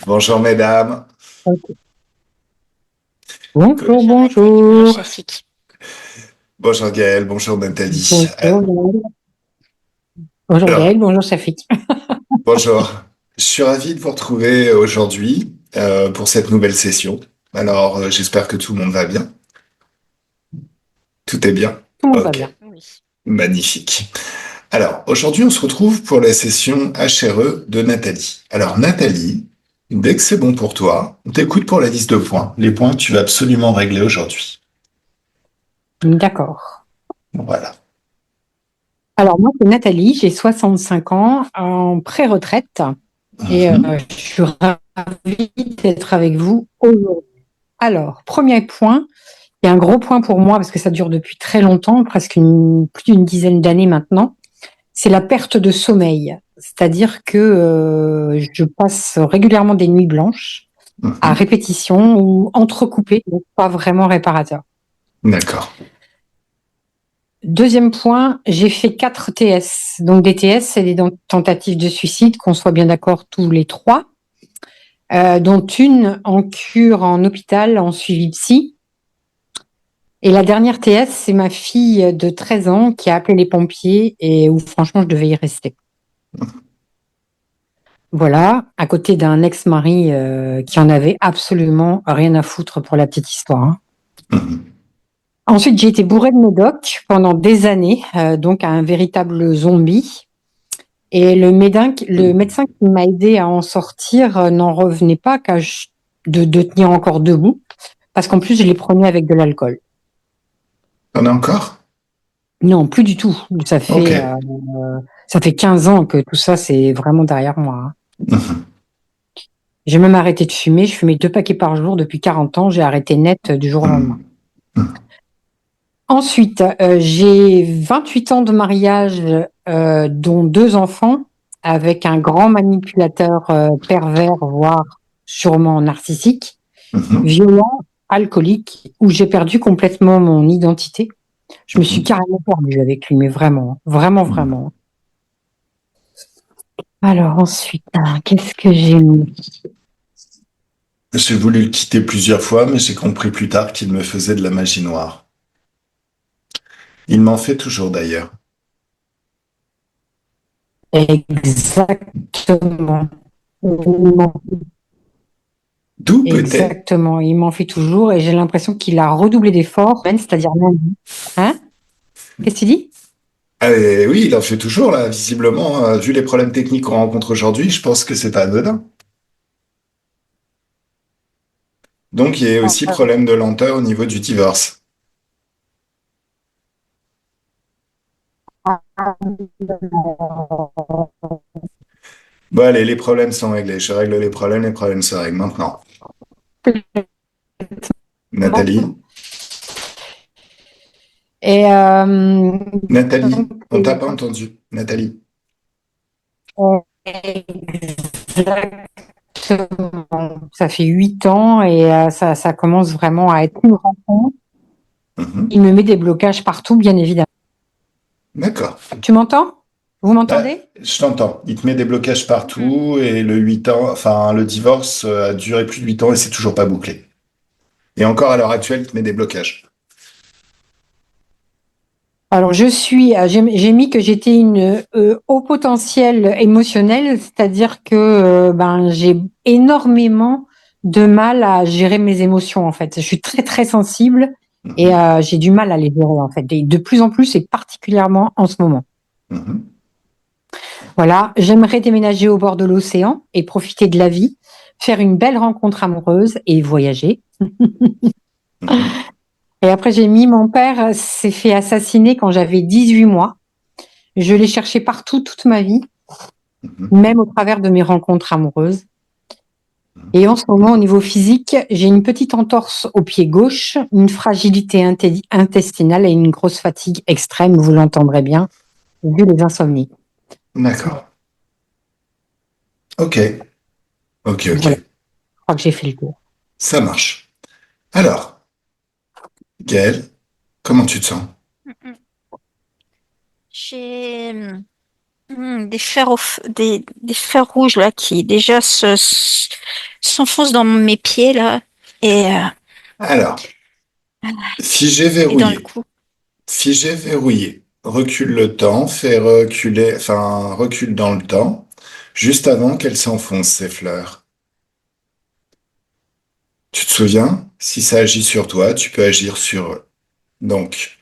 Bonjour mesdames. Ok. Co- Bonjour, Bonjour Nathalie, bonjour bonjour. Shafik. Bonjour Gaël, bonjour Nathalie. Bonjour Gaël. Bonjour Gaël, Alors, bonjour Safik. bonjour. Je suis ravi de vous retrouver aujourd'hui pour cette nouvelle session. Alors, j'espère que tout le monde va bien. Tout est bien. Tout le monde va Ok, bien. Oui. magnifique. Alors, aujourd'hui, on se retrouve pour la session HRE de Nathalie. Alors, Nathalie, dès que c'est bon pour toi, on t'écoute pour la liste de points. Les points que tu vas absolument régler aujourd'hui. D'accord. Voilà. Alors moi, c'est Nathalie, j'ai 65 ans, en pré-retraite, et Mhm. je suis ravie d'être avec vous aujourd'hui. Alors, premier point, il y a un gros point pour moi parce que ça dure depuis très longtemps, plus d'une dizaine d'années maintenant, c'est la perte de sommeil. C'est-à-dire que je passe régulièrement des nuits blanches à Mhm. répétition ou entrecoupées, donc pas vraiment réparateur. D'accord. Deuxième point, j'ai fait 4 TS. Donc des TS, c'est des tentatives de suicide, qu'on soit bien d'accord tous les trois, dont une en cure en hôpital, en suivi psy. Et la dernière TS, c'est ma fille de 13 ans qui a appelé les pompiers et où franchement, je devais y rester. Voilà, à côté d'un ex-mari qui en avait absolument rien à foutre pour la petite histoire, hein. Mhm. Ensuite, j'ai été bourrée de médoc pendant des années, donc un véritable zombie. Et le médecin qui m'a aidé à en sortir n'en revenait pas de tenir encore debout, parce qu'en plus, je les prenais avec de l'alcool. T'en as encore? Non, plus du tout. Ok. Ça fait 15 ans que tout ça, c'est vraiment derrière moi, hein. Mhm. J'ai même arrêté de fumer. Je fumais 2 paquets par jour depuis 40 ans. J'ai arrêté net du jour au lendemain. Mhm. Mhm. Ensuite, j'ai 28 ans de mariage, dont 2 enfants, avec un grand manipulateur pervers, voire sûrement narcissique, Mhm. violent, alcoolique, où j'ai perdu complètement mon identité. Je me suis Mhm. carrément perdue avec lui, mais vraiment, vraiment, Mhm. vraiment. Alors ensuite, qu'est-ce que j'ai mis? J'ai voulu le quitter plusieurs fois, mais j'ai compris plus tard qu'il me faisait de la magie noire. Il m'en fait toujours d'ailleurs. Exactement. D'où peut-être. Exactement. Il m'en fait toujours et j'ai l'impression qu'il a redoublé d'efforts, c'est-à-dire lundi. Hein? Qu'est-ce que tu dis? Ah, oui, il en fait toujours là, visiblement. Vu les problèmes techniques qu'on rencontre aujourd'hui, je pense que c'est pas anodin. Donc il y a aussi problème de lenteur au niveau du divorce. Bon allez, les problèmes sont réglés. Je règle les problèmes se règlent maintenant. Nathalie? Et Nathalie? donc, On t'a pas entendu. Nathalie? exactement. Ça fait 8 ans et ça commence vraiment à être une rencontre. Mhm. Il me met des blocages partout, bien évidemment. D'accord. Tu m'entends? Vous Bah, m'entendez? je t'entends. Il te met des blocages Mm. partout et le 8 ans, enfin, le divorce a duré plus de 8 ans et c'est toujours pas bouclé. Et encore à l'heure actuelle, il te met des blocages. Alors, j'ai mis que j'étais une haut potentiel émotionnel, c'est-à-dire que ben, j'ai énormément de mal à gérer mes émotions, en fait. Je suis très, très sensible et Mhm. j'ai du mal à les gérer, en fait. Et de plus en plus, et particulièrement en ce moment. Mhm. Voilà, j'aimerais déménager au bord de l'océan et profiter de la vie, faire une belle rencontre amoureuse et voyager. Mhm. Et après, j'ai mis mon père s'est fait assassiner quand j'avais 18 mois. Je l'ai cherché partout toute ma vie, Mhm. même au travers de mes rencontres amoureuses. Mhm. Et en ce moment, au niveau physique, j'ai une petite entorse au pied gauche, une fragilité intestinale et une grosse fatigue extrême, vous l'entendrez bien, vu les insomnies. D'accord. Ok. Ok, Voilà, ok. je crois que j'ai fait le tour. Ça marche. Alors, Gaël, comment tu te sens? Mm, mm. J'ai, Des fers des fers rouges là qui déjà s'enfoncent dans mes pieds là et, euh, Alors, figé et dans le verrouillé. cou. Figé verrouillé. Recule le temps, fait reculer, enfin, recule dans le temps, juste avant qu'elles s'enfoncent, ces fleurs. Tu te souviens? Si ça agit sur toi, tu peux agir sur eux. Donc,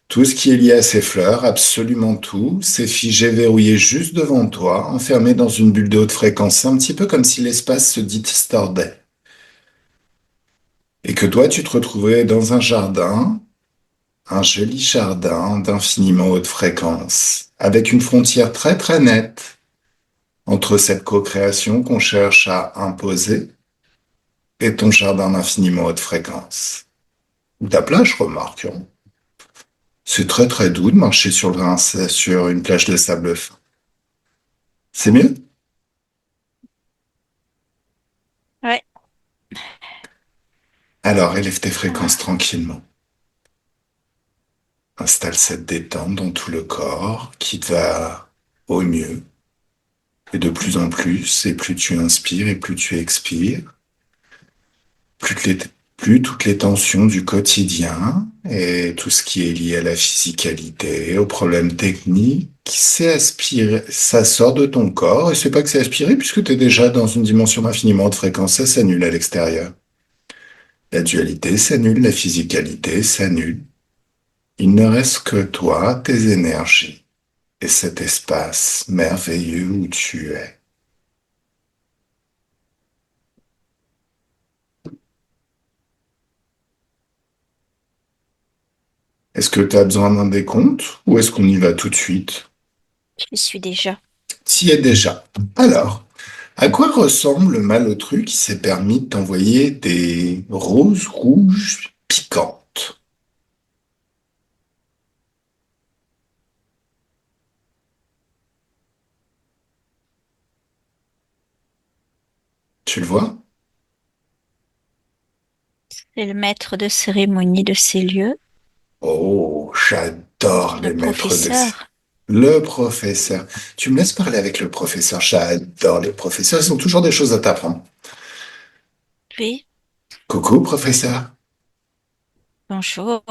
tout ce qui est lié à ces fleurs, absolument tout, c'est figé, verrouillé juste devant toi, enfermé dans une bulle de haute fréquence. C'est un petit peu comme si l'espace se distordait. Et que toi, tu te retrouvais dans un joli jardin d'infiniment haute fréquence, avec une frontière très très nette entre cette co-création qu'on cherche à imposer et ton jardin d'infiniment haute fréquence. Ta plage, remarque, hein. C'est très très doux de marcher sur une plage de sable fin. C'est mieux? Ouais. Alors élève tes fréquences Ah, tranquillement. Installe cette détente dans tout le corps qui te va au mieux. Et de plus en plus, et plus tu inspires et plus tu expires, plus, plus toutes les tensions du quotidien et tout ce qui est lié à la physicalité, aux problèmes techniques, c'est aspiré, ça sort de ton corps et c'est pas que c'est aspiré puisque tu es déjà dans une dimension d'infiniment de fréquence, ça s'annule à l'extérieur. La dualité s'annule, la physicalité s'annule. Il ne reste que toi, tes énergies et cet espace merveilleux où tu es. Est-ce que tu as besoin d'un décompte ou est-ce qu'on y va tout de suite? j'y suis déjà. T'y es déjà. Alors, à quoi ressemble le malotru qui s'est permis de t'envoyer des roses rouges piquantes? Tu le vois? C'est le maître de cérémonie de ces lieux, Oh, j'adore le les maîtres de... professeur. Le professeur. Tu me laisses parler avec le professeur. J'adore les professeurs. Ils ont toujours des choses à t'apprendre. Oui, Coucou, professeur. bonjour.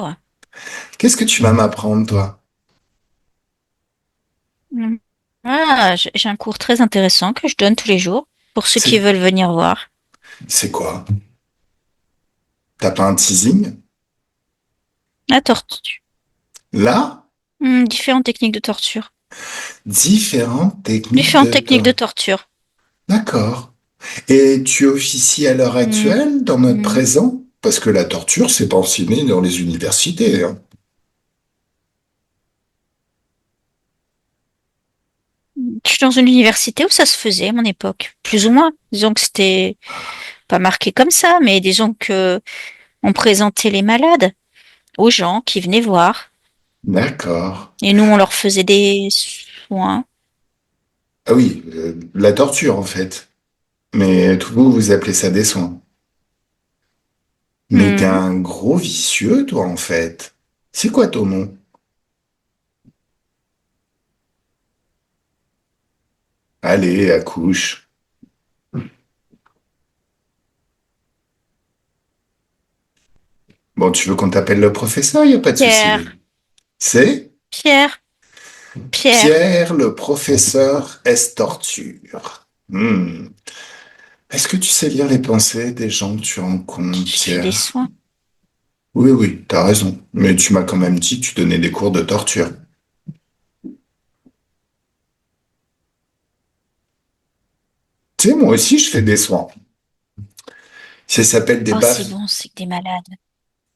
Qu'est-ce que tu vas m'apprendre, toi? Mm. J'ai un cours très intéressant que je donne tous les jours pour ceux qui C'est, veulent venir voir. c'est quoi? T'as pas un teasing? La tortue. Là, Différentes techniques de torture. différentes techniques Différentes de techniques de temps. torture. D'accord. Et tu officies à l'heure Mm. actuelle, dans notre Mm. présent? Parce que la torture, c'est pas enseigné dans les universités, hein. Je suis dans une université où ça se faisait à mon époque, plus ou moins. Disons que c'était pas marqué comme ça, mais disons que on présentait les malades aux gens qui venaient voir. D'accord. Et nous, on leur faisait des soins. Ah oui, la torture, en fait. Mais vous, vous appelez ça des soins. Mais t'es Hmm. un gros vicieux, toi, en fait. C'est quoi ton nom? Allez, accouche. Bon, tu veux qu'on t'appelle le professeur? Y a pas de souci. Pierre, C'est Pierre, Pierre. Pierre, le professeur S-Torture. Hmm. Est-ce que tu sais lire les pensées des gens que tu rencontres, Je fais des Pierre? soins. Oui, oui, t'as raison. Mais tu m'as quand même dit que tu donnais des cours de torture. Tu sais, moi aussi, je fais des soins. Ça s'appelle des Oh, c'est baffes. bon, c'est que des malades.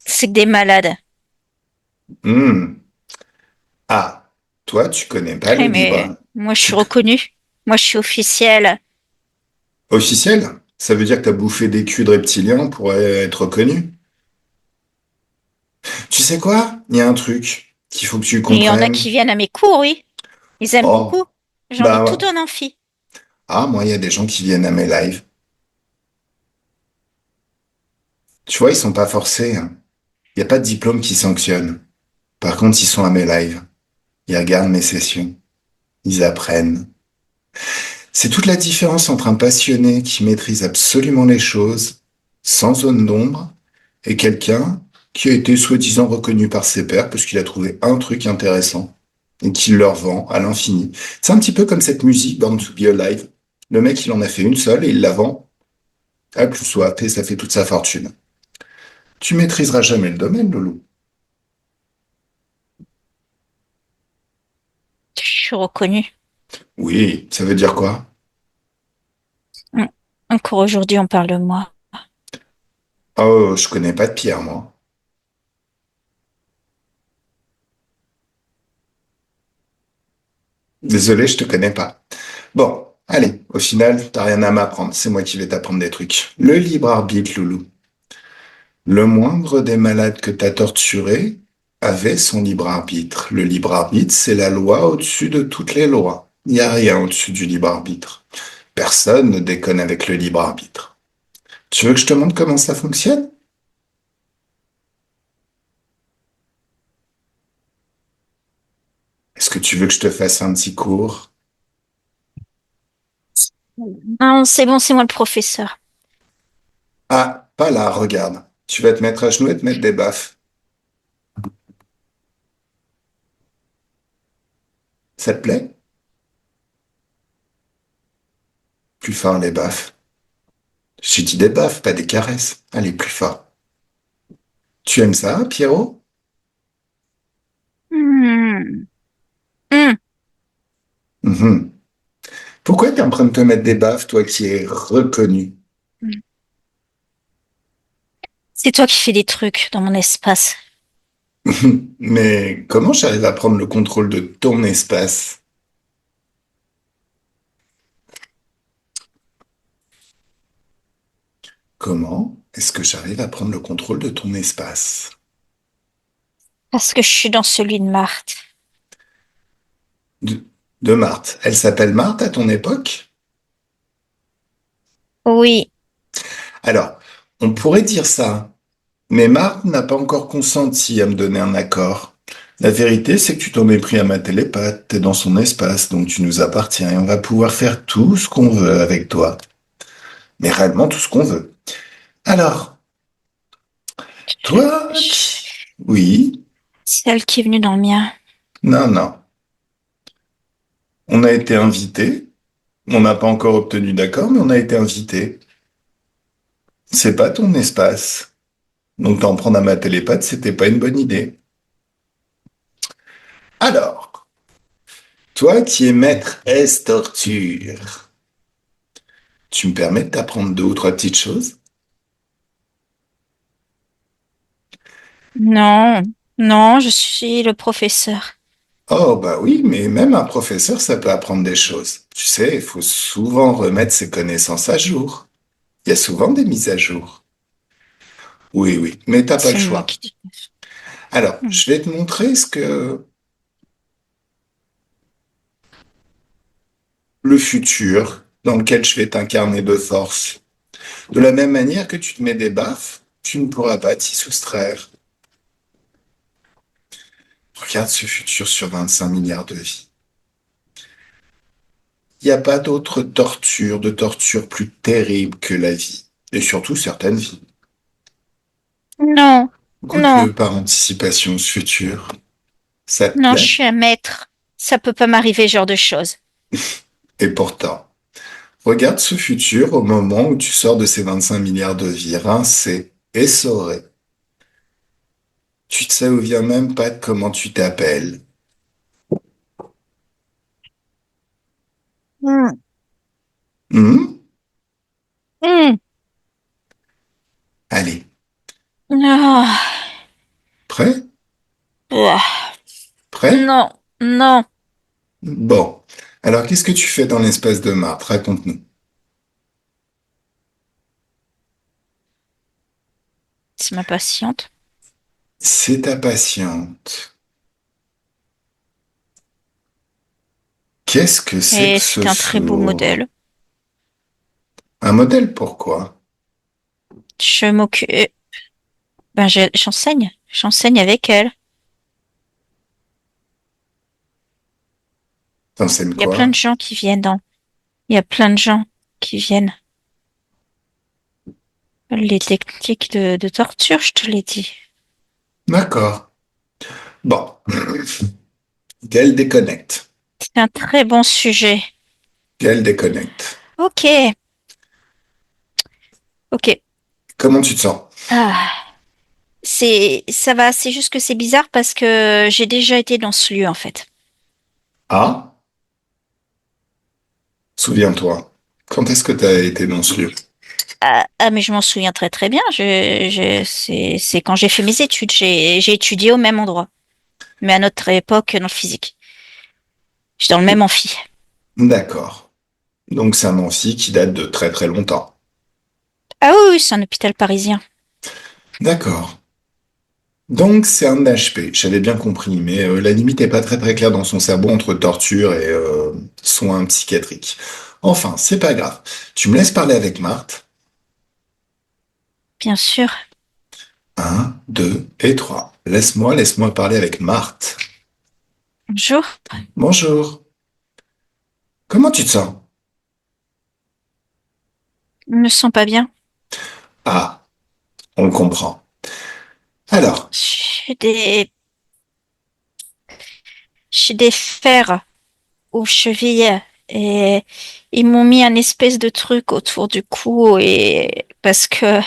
C'est que des malades. Hmm. Ah, toi, tu connais pas le Eh, mais libre. moi, je suis Tu... reconnue. Moi, je suis officielle. Officiel? Ça veut dire que t'as bouffé des culs de reptiliens pour être reconnu. Tu sais quoi? Il y a un truc qu'il faut que tu Et il y en a comprennes. qui viennent à mes cours, oui. Ils aiment Oh, beaucoup. J'en ai bah tout ouais. un amphi. Ah, moi, il y a des gens qui viennent à mes lives. Tu vois, ils sont pas forcés, hein. Il n'y a pas de diplôme qui sanctionne. Par contre, ils sont à mes lives. Ils regardent mes sessions. ils apprennent. C'est toute la différence entre un passionné qui maîtrise absolument les choses, sans zone d'ombre, et quelqu'un qui a été soi-disant reconnu par ses pairs parce qu'il a trouvé un truc intéressant et qu'il leur vend à l'infini. C'est un petit peu comme cette musique Born to Be Alive. Le mec, il en a fait une seule et il la vend à plus soif et ça fait toute sa fortune. Tu maîtriseras jamais le domaine, Loulou. Je suis reconnue. Oui, ça veut dire quoi? Mm. Encore aujourd'hui, on parle de moi. Oh, je connais pas de pierre, moi. Désolé, je te connais pas. Bon, allez, au final, t'as rien à m'apprendre. C'est moi qui vais t'apprendre des trucs. Le libre arbitre, Loulou. Le moindre des malades que t'as torturé avait son libre arbitre. Le libre arbitre, c'est la loi au-dessus de toutes les lois. Il n'y a rien au-dessus du libre arbitre. Personne ne déconne avec le libre arbitre. Tu veux que je te montre comment ça fonctionne? Est-ce que tu veux que je te fasse un petit cours? Non, c'est bon, c'est moi le professeur. Ah, pas là, regarde. Tu vas te mettre à genoux et te mettre des baffes. Ça te plaît? Plus fort les baffes. J'ai dit des baffes, pas des caresses. Allez, plus fort. Tu aimes ça, Pierrot? Hmm. Hmm. Mhm. Pourquoi t'es en train de te mettre des baffes, toi qui es reconnu? C'est toi qui fais des trucs dans mon espace. Mais comment j'arrive à prendre le contrôle de ton espace? Comment est-ce que j'arrive à prendre le contrôle de ton espace? Parce que je suis dans celui de Marthe. De, de Marthe. Elle s'appelle Marthe à ton époque? Oui, Alors, on pourrait dire ça, mais Marthe n'a pas encore consenti à me donner un accord. La vérité, c'est que tu t'en es pris à ma télépathe, t'es dans son espace, donc tu nous appartiens et on va pouvoir faire tout ce qu'on veut avec toi. Mais réellement tout ce qu'on veut. Alors, toi je- qui... Oui, celle qui est venue dans le mien. non, non. On a été invités. On n'a pas encore obtenu d'accord, mais on a été invités. C'est pas ton espace. Donc t'en prendre à ma télépathe, c'était pas une bonne idée. Alors, toi qui es maître S torture, tu me permets de t'apprendre deux ou trois petites choses? Non, non, je suis le professeur. Oh bah oui, mais même un professeur, ça peut apprendre des choses. Tu sais, il faut souvent remettre ses connaissances à jour. Il y a souvent des mises à jour. Oui, oui, mais t'as pas le C'est moi choix. qui dis. Alors, Hmm. je vais te montrer ce que le futur dans lequel je vais t'incarner de force. De la même manière que tu te mets des baffes, tu ne pourras pas t'y soustraire. Regarde ce futur sur 25 milliards de vies. Il n'y a pas d'autre torture, de torture plus terrible que la vie. Et surtout certaines vies. Non, non, Goûte-le par anticipation ce futur. Ça te non, je plaît? suis un maître. Ça peut pas m'arriver ce genre de choses. Et pourtant, regarde ce futur au moment où tu sors de ces 25 milliards de vies rincées, essorées. Tu te souviens même pas de comment tu t'appelles. Hmm. Hmm. Hmm. Allez, Ah. prêt? Ah. Prêt? Non, non, Bon. Alors, qu'est-ce que tu fais dans l'espace de Marthe? Raconte-nous. c'est ma patiente. C'est ta patiente. Qu'est-ce que c'est Et que ce c'était un très beau four? modèle. Un modèle, pourquoi? Je m'occupe. Ben, j'enseigne. J'enseigne avec elle. T'enseignes Il y a plein quoi? de gens qui viennent dans. Il y a plein de gens qui viennent. Les techniques de torture, je te l'ai dit. D'accord. Bon. Quel déconnecte? C'est un très bon sujet. Quel déconnecte? Ok, ok. Comment tu te sens? Ah, ça va. C'est juste que c'est bizarre parce que j'ai déjà été dans ce lieu en fait. Ah, souviens-toi. Quand est-ce que tu as été dans ce lieu? Mais je m'en souviens très très bien. C'est quand j'ai fait mes études. J'ai étudié au même endroit, mais à notre époque dans le physique. J'étais dans le même amphi. D'accord. Donc c'est un amphi qui date de très très longtemps. Ah oui, oui, c'est un hôpital parisien. D'accord. Donc c'est un HP, j'avais bien compris, mais la limite n'est pas très très claire dans son cerveau entre torture et soins psychiatriques. Enfin, c'est pas grave. Tu me laisses parler avec Marthe. Bien sûr. Un, deux et trois. Laisse-moi parler avec Marthe. Bonjour. Bonjour. Comment tu te sens? Je me sens pas bien. Ah, on le comprend. Alors, J'ai des fers aux chevilles et ils m'ont mis un espèce de truc autour du cou et parce que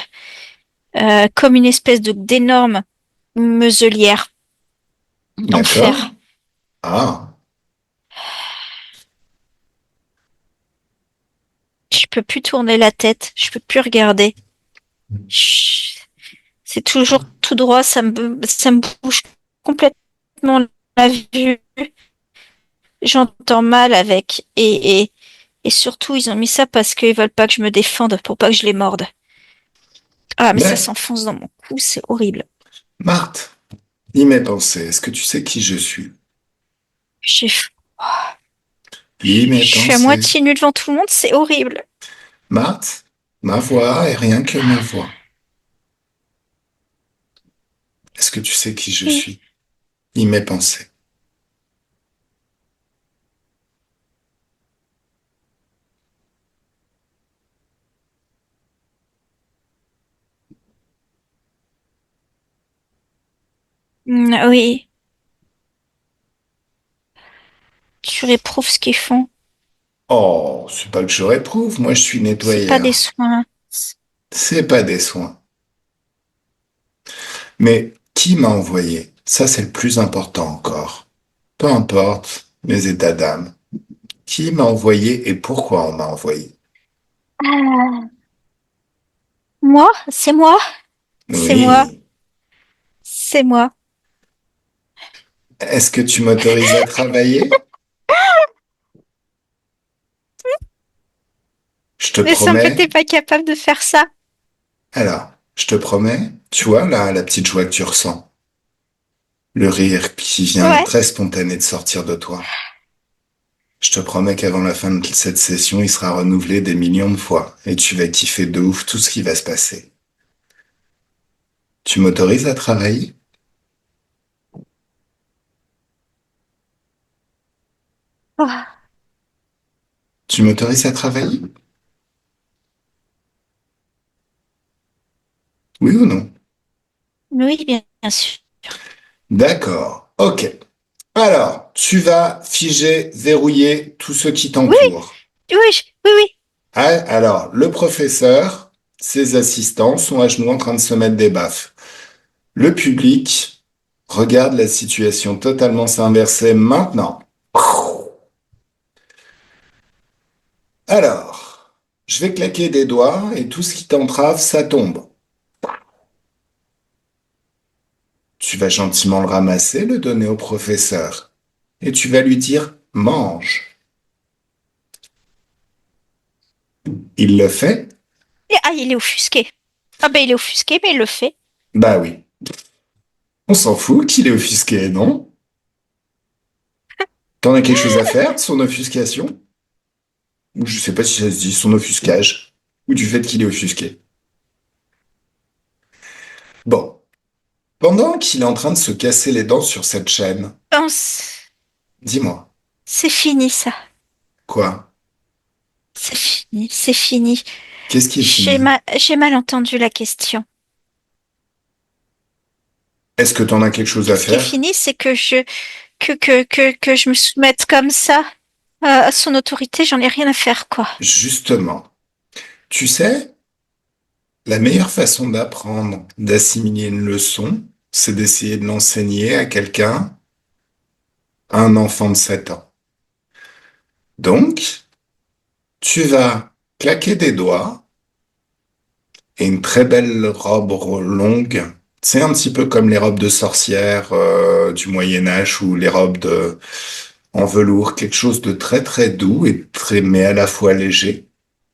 comme une espèce de d'énorme muselière en d'accord. fer. Ah, Je peux plus tourner la tête, je peux plus regarder. Je- C'est toujours tout droit, ça me bouge complètement la vue. J'entends mal avec et surtout ils ont mis ça parce qu'ils veulent pas que je me défende, pour pas que je les morde. Ah mais ça mais s'enfonce dans mon cou, c'est horrible. Marthe, y m'est pensé. Est-ce que tu sais qui je suis? J'ai Y Je m'est suis à pensé. moitié nue devant tout le monde, c'est horrible. Marthe, ma voix et rien que ma voix. Est-ce que tu sais qui je Oui. suis? Y m'est pensé. Oui, tu réprouves ce qu'ils font. Oh, c'est pas que je réprouve, moi je suis C'est pas des nettoyeur. soins. C'est pas des soins. Mais qui m'a envoyé? Ça, c'est le plus important encore. Peu importe mes états d'âme. Qui m'a envoyé et pourquoi on m'a envoyé? Ah, moi, c'est moi, c'est moi, Oui. c'est moi. Est-ce que tu m'autorises à travailler? Je te Il me semble que promets. t'es pas capable de faire ça. Alors, je te promets. Tu vois, là, la petite joie que tu ressens. Le rire qui vient Ouais. très spontané de sortir de toi. Je te promets qu'avant la fin de cette session, il sera renouvelé des millions de fois et tu vas kiffer de ouf tout ce qui va se passer. Tu m'autorises à travailler? Oh, Tu m'autorises à travailler? Oui ou non? oui, bien sûr. D'accord. Ok. Alors, tu vas figer, verrouiller tout ce qui Oui, t'entoure. oui, oui, oui. Ah, alors, le professeur, ses assistants sont à genoux en train de se mettre des baffes. Le public regarde la situation totalement s'inverser maintenant. Alors, je vais claquer des doigts et tout ce qui t'entrave, ça tombe. Tu vas gentiment le ramasser, le donner au professeur. Et tu vas lui dire, mange. Il le fait? Ah, il est offusqué. Ah ben, il est offusqué, mais il le fait. Bah oui. On s'en fout qu'il est offusqué, non? T'en as quelque chose à faire de son offuscation? Ou je sais pas si ça se dit, son offusquage. Ou du fait qu'il est offusqué. Bon. Pendant qu'il est en train de se casser les dents sur cette chaîne, Pense. dis-moi. C'est fini ça. Quoi? C'est fini, c'est fini. Qu'est-ce qui est fini? J'ai mal entendu la question. Est-ce que tu en as quelque chose à Ce qui est faire? fini, c'est que je me soumette comme ça à son autorité. J'en ai rien à faire, quoi. Justement, tu sais, la meilleure façon d'apprendre, d'assimiler une leçon, c'est d'essayer de l'enseigner à quelqu'un, à un enfant de 7 ans. Donc, tu vas claquer des doigts et une très belle robe longue. C'est un petit peu comme les robes de sorcières du Moyen Âge ou les robes en velours, quelque chose de très très doux et très mais à la fois léger,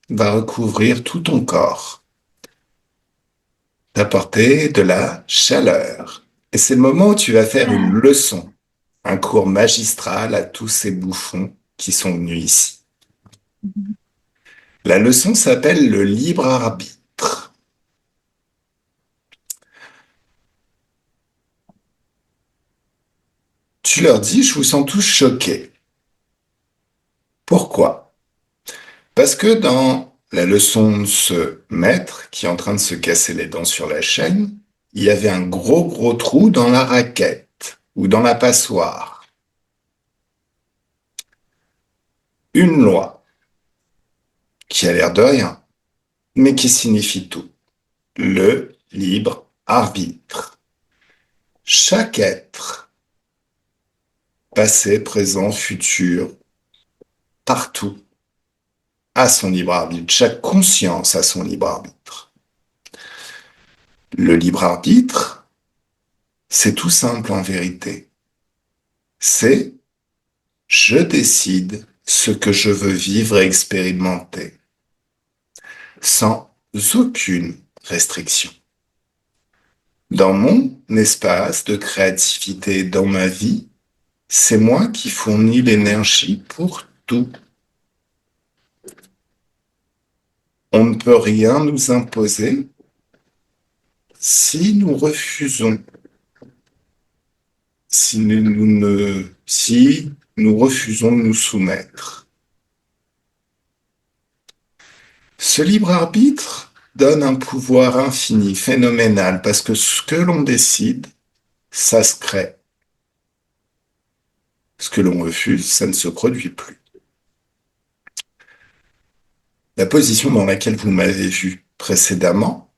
va recouvrir tout ton corps, t'apporter de la chaleur. Et c'est le moment où tu vas faire une Ah, leçon, un cours magistral à tous ces bouffons qui sont venus ici. La leçon s'appelle le libre arbitre. Tu leur dis, je vous sens tous choqués. Pourquoi? Parce que dans la leçon de ce maître qui est en train de se casser les dents sur la chaîne, il y avait un gros gros trou dans la raquette ou dans la passoire. Une loi qui a l'air de rien, mais qui signifie tout. Le libre arbitre. Chaque être, passé, présent, futur, partout, a son libre arbitre. Chaque conscience a son libre arbitre. Le libre arbitre, c'est tout simple en vérité. C'est je décide ce que je veux vivre et expérimenter, sans aucune restriction. Dans mon espace de créativité, dans ma vie, c'est moi qui fournis l'énergie pour tout. On ne peut rien nous imposer si nous refusons, si nous refusons de nous soumettre. Ce libre arbitre donne un pouvoir infini, phénoménal, parce que ce que l'on décide, ça se crée. Ce que l'on refuse, ça ne se produit plus. La position dans laquelle vous m'avez vu précédemment,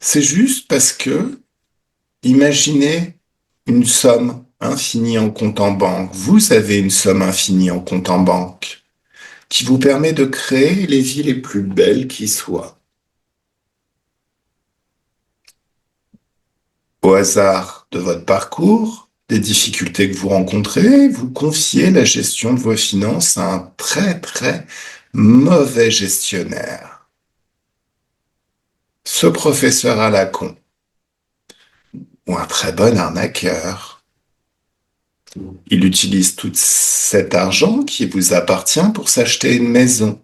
c'est juste parce que imaginez une somme infinie en compte en banque. Vous avez une somme infinie en compte en banque qui vous permet de créer les vies les plus belles qui soient. Au hasard de votre parcours, des difficultés que vous rencontrez, vous confiez la gestion de vos finances à un très très mauvais gestionnaire. Ce professeur à la con, ou un très bon arnaqueur, il utilise tout cet argent qui vous appartient pour s'acheter une maison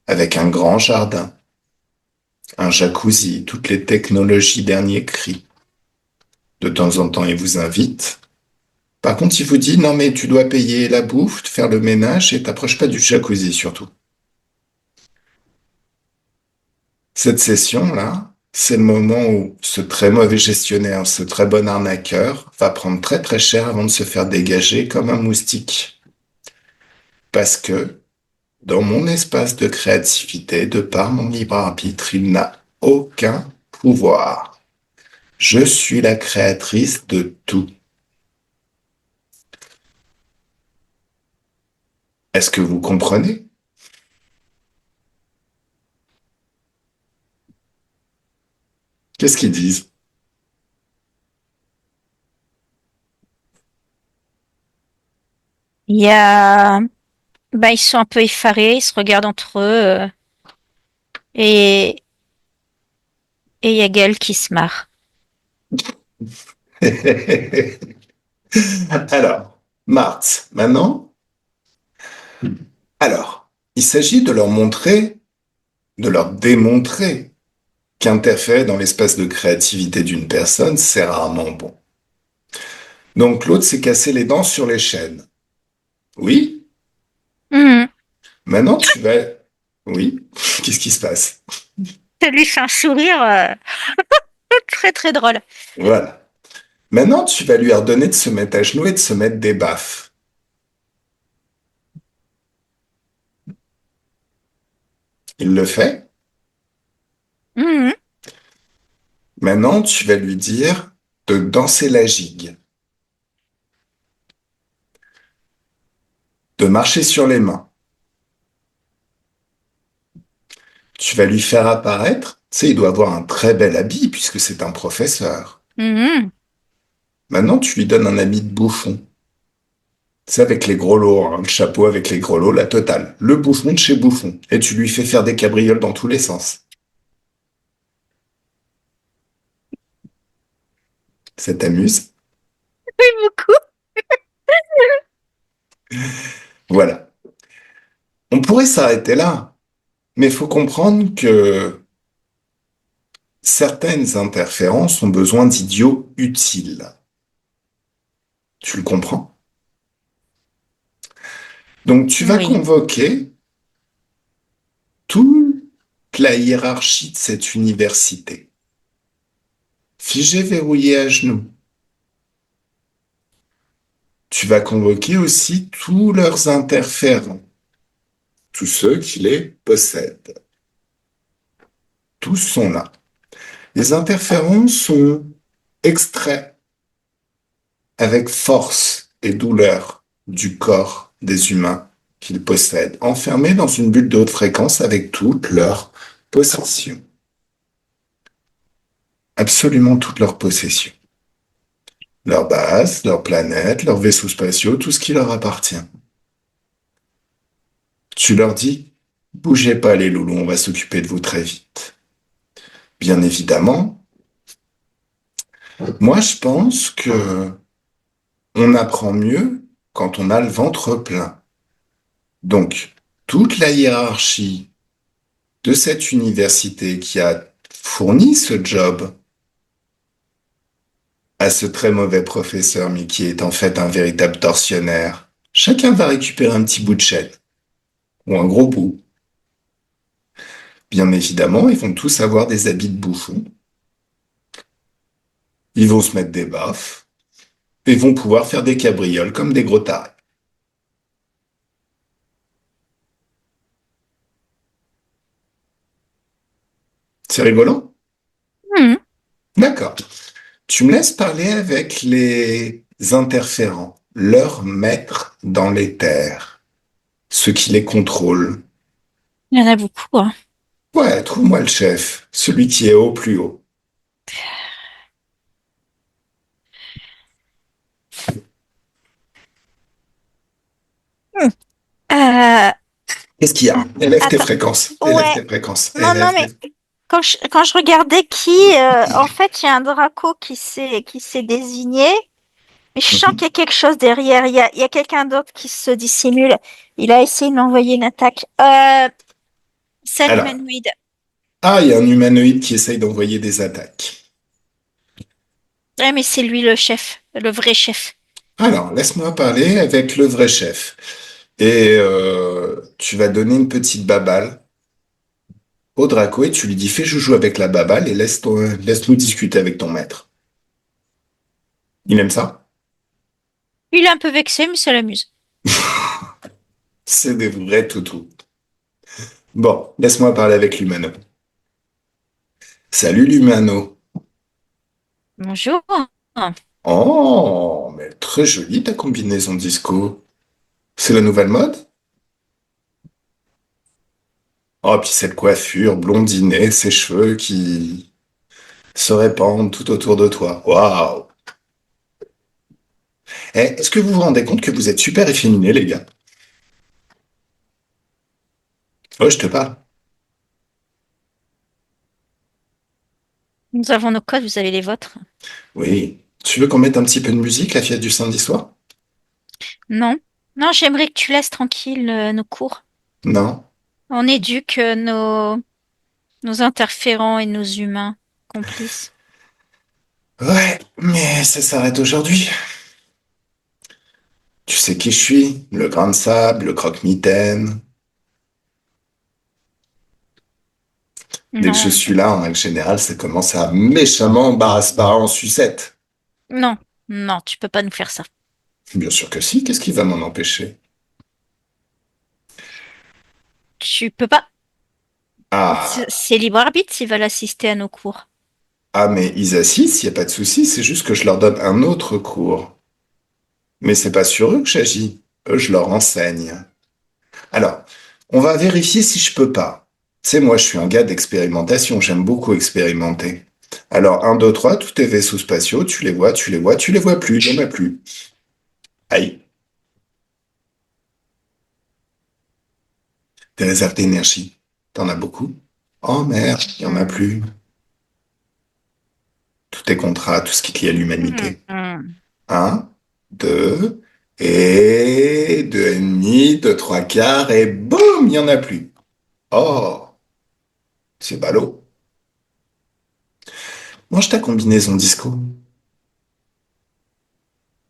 avec un grand jardin, un jacuzzi, toutes les technologies dernier cri. De temps en temps, il vous invite. Par contre, il vous dit, non mais tu dois payer la bouffe, faire le ménage et t'approches pas du jacuzzi surtout. Cette session-là, c'est le moment où ce très mauvais gestionnaire, ce très bon arnaqueur va prendre très très cher avant de se faire dégager comme un moustique. Parce que dans mon espace de créativité, de par mon libre arbitre, il n'a aucun pouvoir. Je suis la créatrice de tout. Est-ce que vous comprenez? Qu'est-ce qu'ils disent? il y a, bah, ils sont un peu effarés, ils se regardent entre eux, et et il y a Gaël qui se marre. Alors, Marthe, maintenant, il s'agit de leur montrer, de leur démontrer qu'interférer dans l'espace de créativité d'une personne, c'est rarement bon. Donc l'autre s'est cassé les dents sur les chaînes. Oui? Mhm. Maintenant, tu vas... Oui? Qu'est-ce qui se passe? Ça lui fait un sourire très très drôle. Voilà. Maintenant, tu vas lui ordonner de se mettre à genoux et de se mettre des baffes. Il le fait. Mhm. Maintenant, tu vas lui dire de danser la gigue, de marcher sur les mains. Tu vas lui faire apparaître, tu sais, il doit avoir un très bel habit puisque c'est un professeur. Mhm. Maintenant, tu lui donnes un habit de bouffon. C'est avec les gros lots, hein, le chapeau avec les gros lots, la totale. Le bouffon de chez Bouffon. Et tu lui fais faire des cabrioles dans tous les sens. Ça t'amuse? Oui, beaucoup. Voilà. On pourrait s'arrêter là, mais il faut comprendre que certaines interférences ont besoin d'idiots utiles. Tu le comprends? Donc tu vas Oui. convoquer toute la hiérarchie de cette université. Figé, verrouillé à genoux. Tu vas convoquer aussi tous leurs interférents, tous ceux qui les possèdent. Tous sont là. Les interférents sont extraits avec force et douleur du corps des humains qu'ils possèdent, enfermés dans une bulle de haute fréquence avec toutes leurs possessions. Absolument toutes leurs possessions. Leur base, leur planète, leurs vaisseaux spatiaux, tout ce qui leur appartient. Tu leur dis, bougez pas les loulous, on va s'occuper de vous très vite. Bien évidemment, moi je pense que on apprend mieux quand on a le ventre plein. Donc, toute la hiérarchie de cette université qui a fourni ce job à ce très mauvais professeur, mais qui est en fait un véritable tortionnaire, chacun va récupérer un petit bout de chaîne, ou un gros bout. Bien évidemment, ils vont tous avoir des habits de bouffon. Ils vont se mettre des baffes et vont pouvoir faire des cabrioles comme des gros tarés. C'est rigolo? Mhm. D'accord. Tu me laisses parler avec les interférents, leurs maîtres dans l'éther, ceux qui les contrôlent. Il y en a beaucoup, hein. Ouais, trouve-moi le chef, celui qui est au plus haut. Hmm. Euh, Qu'est-ce qu'il y a? Élève tes attends. fréquences, élève Ouais. tes fréquences, Non, non, élève mais tes... quand je regardais en fait, il y a un Draco qui s'est désigné, mais je sens qu'il y Mhm. a quelque chose derrière. Il y a quelqu'un d'autre qui se dissimule. Il a essayé de m'envoyer une attaque. C'est un Alors, humanoïde. ah, il y a un humanoïde qui essaye d'envoyer des attaques. Ouais, mais c'est lui le chef, le vrai chef. Alors, laisse-moi parler avec le vrai chef. Et tu vas donner une petite baballe au Draco et tu lui dis fais joujou avec la baballe et laisse-nous discuter avec ton maître. Il aime ça? Il est un peu vexé, mais ça l'amuse. C'est des vrais toutous. Bon, laisse-moi parler avec l'humano. Salut l'humano. Bonjour. Oh, mais très jolie ta combinaison disco. C'est la nouvelle mode? Oh, puis cette coiffure blondinée, ces cheveux qui se répandent tout autour de toi. Waouh! Eh, est-ce que vous vous rendez compte que vous êtes super efféminés, les gars? Oh, je te parle. Nous avons nos codes, vous avez les vôtres. Oui. Tu veux qu'on mette un petit peu de musique, la fièvre du samedi soir? Non. Non, j'aimerais que tu laisses tranquille nos cours. Non? On éduque nos interférents et nos humains complices. Ouais, mais ça s'arrête aujourd'hui. Tu sais qui je suis? Le grain de sable, le croque-mitaine. Dès que je Non, suis là, en règle générale, ça commence à méchamment embarrasser en sucette. non, non, tu peux pas nous faire ça. Bien sûr que si, qu'est-ce qui va m'en empêcher? Tu peux pas. Ah, C'est libre arbitre s'ils veulent assister à nos cours. ah, mais ils assistent, il n'y a pas de souci, c'est juste que je leur donne un autre cours. Mais c'est pas sur eux que j'agis. Eux, je leur enseigne. Alors, on va vérifier si je peux pas. Tu sais, moi, je suis un gars d'expérimentation, j'aime beaucoup expérimenter. Alors, un, 2, 3, tous tes vaisseaux spatiaux, tu les vois, tu les vois, tu les vois plus, il n'y en a plus. Aïe, tes réserves d'énergie, t'en as beaucoup? Oh merde, il n'y en a Hmm. plus. Tous tes contrats, tout ce qui te lie à Hmm, l'humanité. hmm. Un, deux, et deux et demi, deux, trois quarts, et boum, il n'y en a plus. Oh, c'est ballot. Mange ta combinaison disco.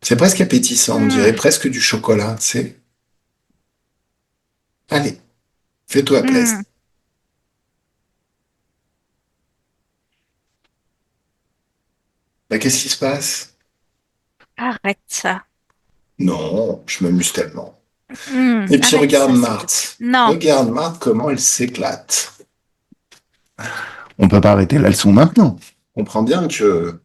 C'est presque appétissant, on Hmm, dirait presque du chocolat, tu sais. Allez, fais-toi hmm. plaisir. Bah, qu'est-ce qui se passe? Arrête ça. Non, je m'amuse tellement. Et puis Arrête regarde ça, s'il te plaît. Marthe. Non. Regarde Marthe comment elle s'éclate. On peut pas arrêter la leçon maintenant. On comprend bien que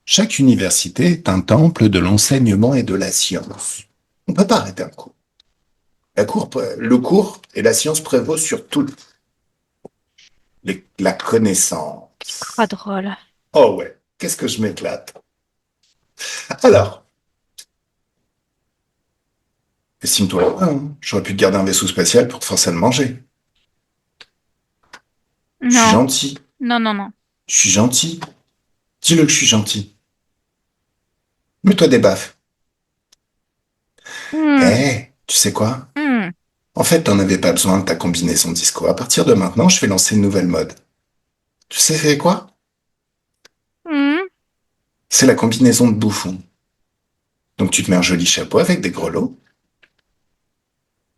chaque université est un temple de l'enseignement et de la science. On peut pas arrêter un cours. Le cours et la science prévaut sur tout. La Pas connaissance. drôle. Oh ouais, qu'est-ce que je m'éclate. Alors, estime-toi là, hein. J'aurais pu te garder un vaisseau spatial pour te forcer à le manger. Je suis Non. gentil. Non, non, non. Je suis gentil. Dis-le que je suis gentil. Mets-toi des baffes. Hmm, Eh, tu sais quoi? hmm, En fait, t'en avais pas besoin de ta combinaison disco. À partir de maintenant, je vais lancer une nouvelle mode. Tu sais c'est quoi? hmm. C'est la combinaison de bouffon. Donc tu te mets un joli chapeau avec des grelots,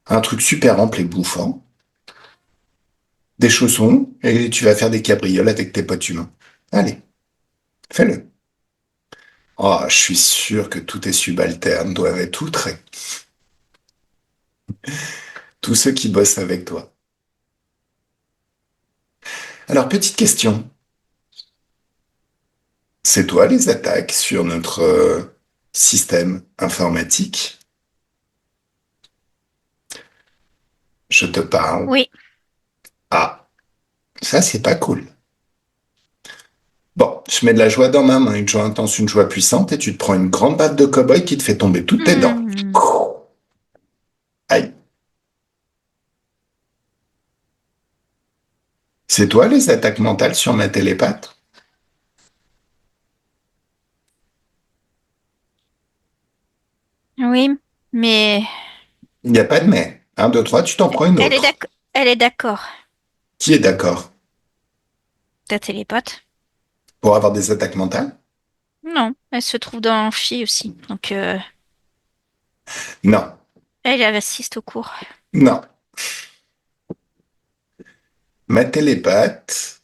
un truc super ample et bouffant, des chaussons, et tu vas faire des cabrioles avec tes potes humains. Allez, fais-le. Oh, je suis sûr que tous tes subalternes doivent être outrés. Tous ceux qui bossent avec toi. Alors, petite question. C'est toi les attaques sur notre système informatique? Je te parle. Oui. Ah, ça c'est pas cool. Bon, je mets de la joie dans ma main, une joie intense, une joie puissante, et tu te prends une grande baffe de cow-boy qui te fait tomber toutes tes dents. Hmm. Aïe. C'est toi les attaques mentales sur ma télépathe? Oui, mais Il n'y a pas de mais. Un, deux, trois, tu t'en prends une elle est autre. d'accord. Elle est d'accord. Qui est d'accord Ta télépathe? pour avoir des attaques mentales? Non, elle se trouve dans l'amphi aussi. Donc, Non, elle assiste au cours. non. Ma télépathe,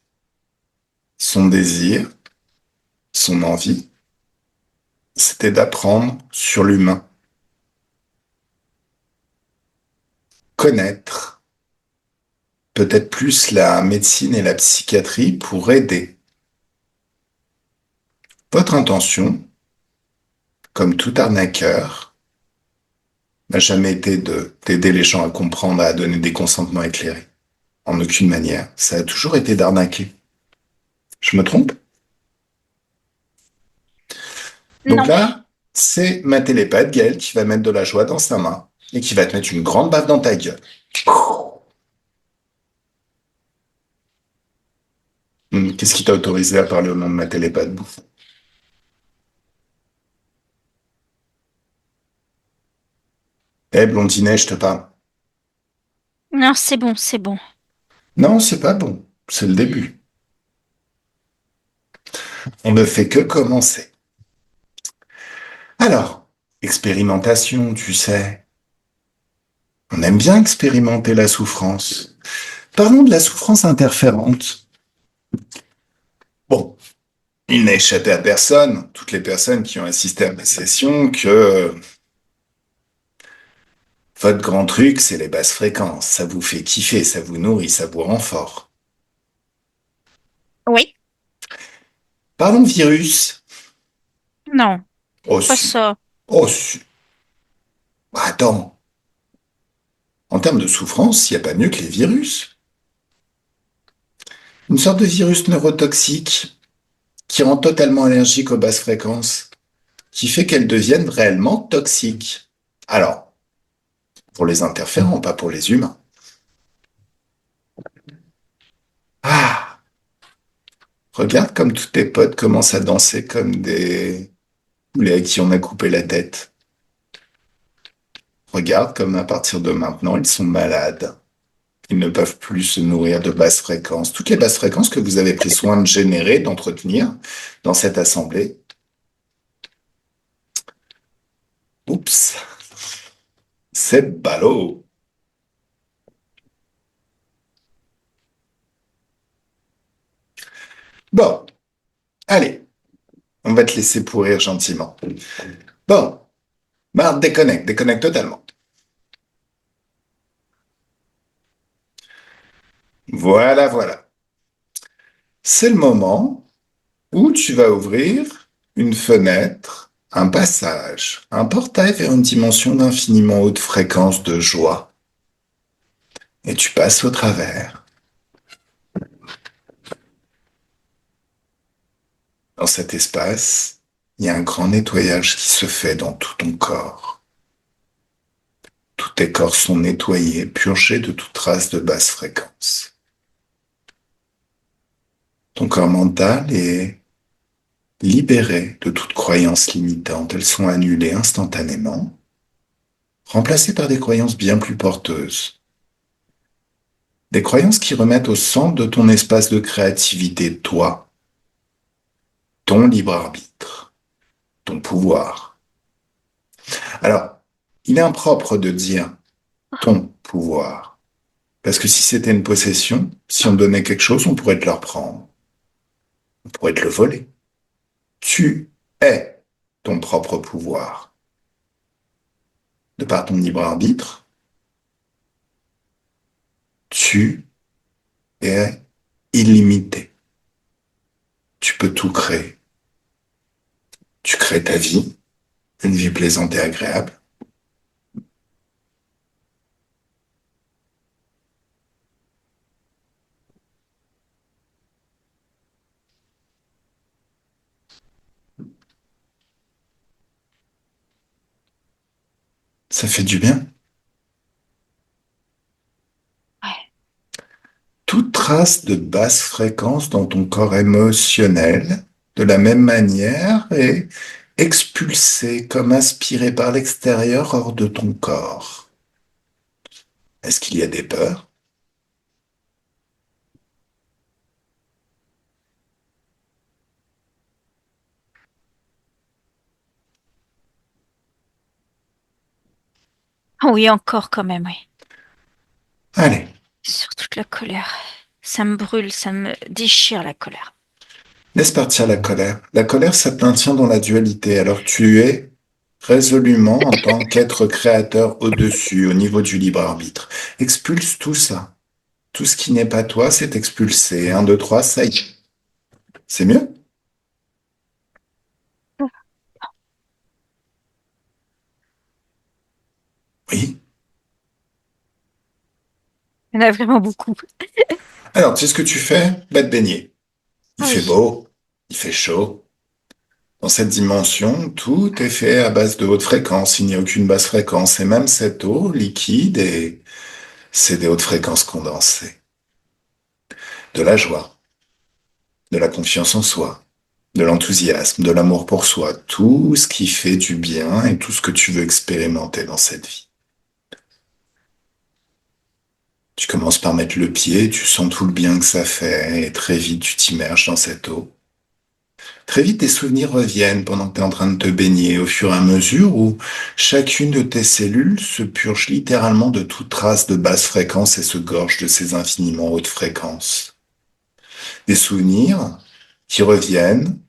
son désir, son envie, c'était d'apprendre sur l'humain, connaître peut-être plus la médecine et la psychiatrie pour aider. Votre intention, comme tout arnaqueur, n'a jamais été de d'aider les gens à comprendre, à donner des consentements éclairés. En aucune manière. Ça a toujours été d'arnaquer. Je me trompe? Donc Non. là, c'est ma télépathe, Gaëlle, qui va mettre de la joie dans sa main et qui va te mettre une grande baffe dans ta gueule. Qu'est-ce qui t'a autorisé à parler au nom de ma télépathe, bouffe? Eh, blondinet, je te parle. Non, c'est bon, c'est bon. Non, c'est pas bon. C'est le début. On ne fait que commencer. Alors, Expérimentation, tu sais. On aime bien expérimenter la souffrance. Parlons de la souffrance interférente. Bon, il n'a échappé à personne, toutes les personnes qui ont assisté à ma session, que votre grand truc, c'est les basses fréquences. Ça vous fait kiffer, ça vous nourrit, ça vous rend fort. Oui. Parlons virus. Non, Oh, pas su. ça. Oh, su. Attends. En termes de souffrance, il n'y a pas mieux que les virus. Une sorte de virus neurotoxique qui rend totalement allergique aux basses fréquences, qui fait qu'elles deviennent réellement toxiques. Alors, pour les interférents, pas pour les humains. Ah, regarde comme tous tes potes commencent à danser comme des poulets à qui on a coupé la tête. Regarde comme à partir de maintenant, ils sont malades. Ils ne peuvent plus se nourrir de basses fréquences. Toutes les basses fréquences que vous avez pris soin de générer, d'entretenir dans cette assemblée. Oups, c'est ballot. Bon, allez, on va te laisser pourrir gentiment. Bon, Marthe, déconnecte, déconnecte totalement. Voilà, voilà. C'est le moment où tu vas ouvrir une fenêtre, un passage, un portail vers une dimension d'infiniment haute fréquence de joie. Et tu passes au travers. Dans cet espace, il y a un grand nettoyage qui se fait dans tout ton corps. Tous tes corps sont nettoyés, purgés de toute trace de basse fréquence. Ton corps mental est libéré de toute croyance limitante. Elles sont annulées instantanément, remplacées par des croyances bien plus porteuses. Des croyances qui remettent au centre de ton espace de créativité, toi, ton libre arbitre, ton pouvoir. Alors, il est impropre de dire ton pouvoir. Parce que si c'était une possession, si on donnait quelque chose, on pourrait te le reprendre. On pourrait te le voler. Tu es ton propre pouvoir. De par ton libre arbitre, tu es illimité. Tu peux tout créer. Tu crées ta vie, une vie plaisante et agréable. Ça fait du bien. Ouais. Toute trace de basse fréquence dans ton corps émotionnel, de la même manière, est expulsée comme aspirée par l'extérieur hors de ton corps. Est-ce qu'il y a des peurs? Ah oui, encore quand même, oui. Allez, Sur toute la colère. Ça me brûle, ça me déchire la colère. laisse partir la colère. La colère, ça te maintient dans la dualité. Alors tu es résolument en tant qu'être créateur au-dessus, au niveau du libre arbitre. Expulse tout ça. Tout ce qui n'est pas toi, c'est expulsé. Un, deux, trois, ça y est. C'est mieux? Oui. Il y en a vraiment beaucoup. Alors, tu sais ce que tu fais? Va te baigner. Il Ah fait oui. beau, il fait chaud. Dans cette dimension, tout est fait à base de haute fréquence. Il n'y a aucune basse fréquence. Et même cette eau liquide, c'est des hautes fréquences condensées. De la joie, de la confiance en soi, de l'enthousiasme, de l'amour pour soi. Tout ce qui fait du bien et tout ce que tu veux expérimenter dans cette vie. Tu commences par mettre le pied, tu sens tout le bien que ça fait, et très vite tu t'immerges dans cette eau. Très vite, tes souvenirs reviennent pendant que tu es en train de te baigner, au fur et à mesure où chacune de tes cellules se purge littéralement de toute trace de basse fréquence et se gorge de ces infiniment hautes fréquences. Des souvenirs qui reviennent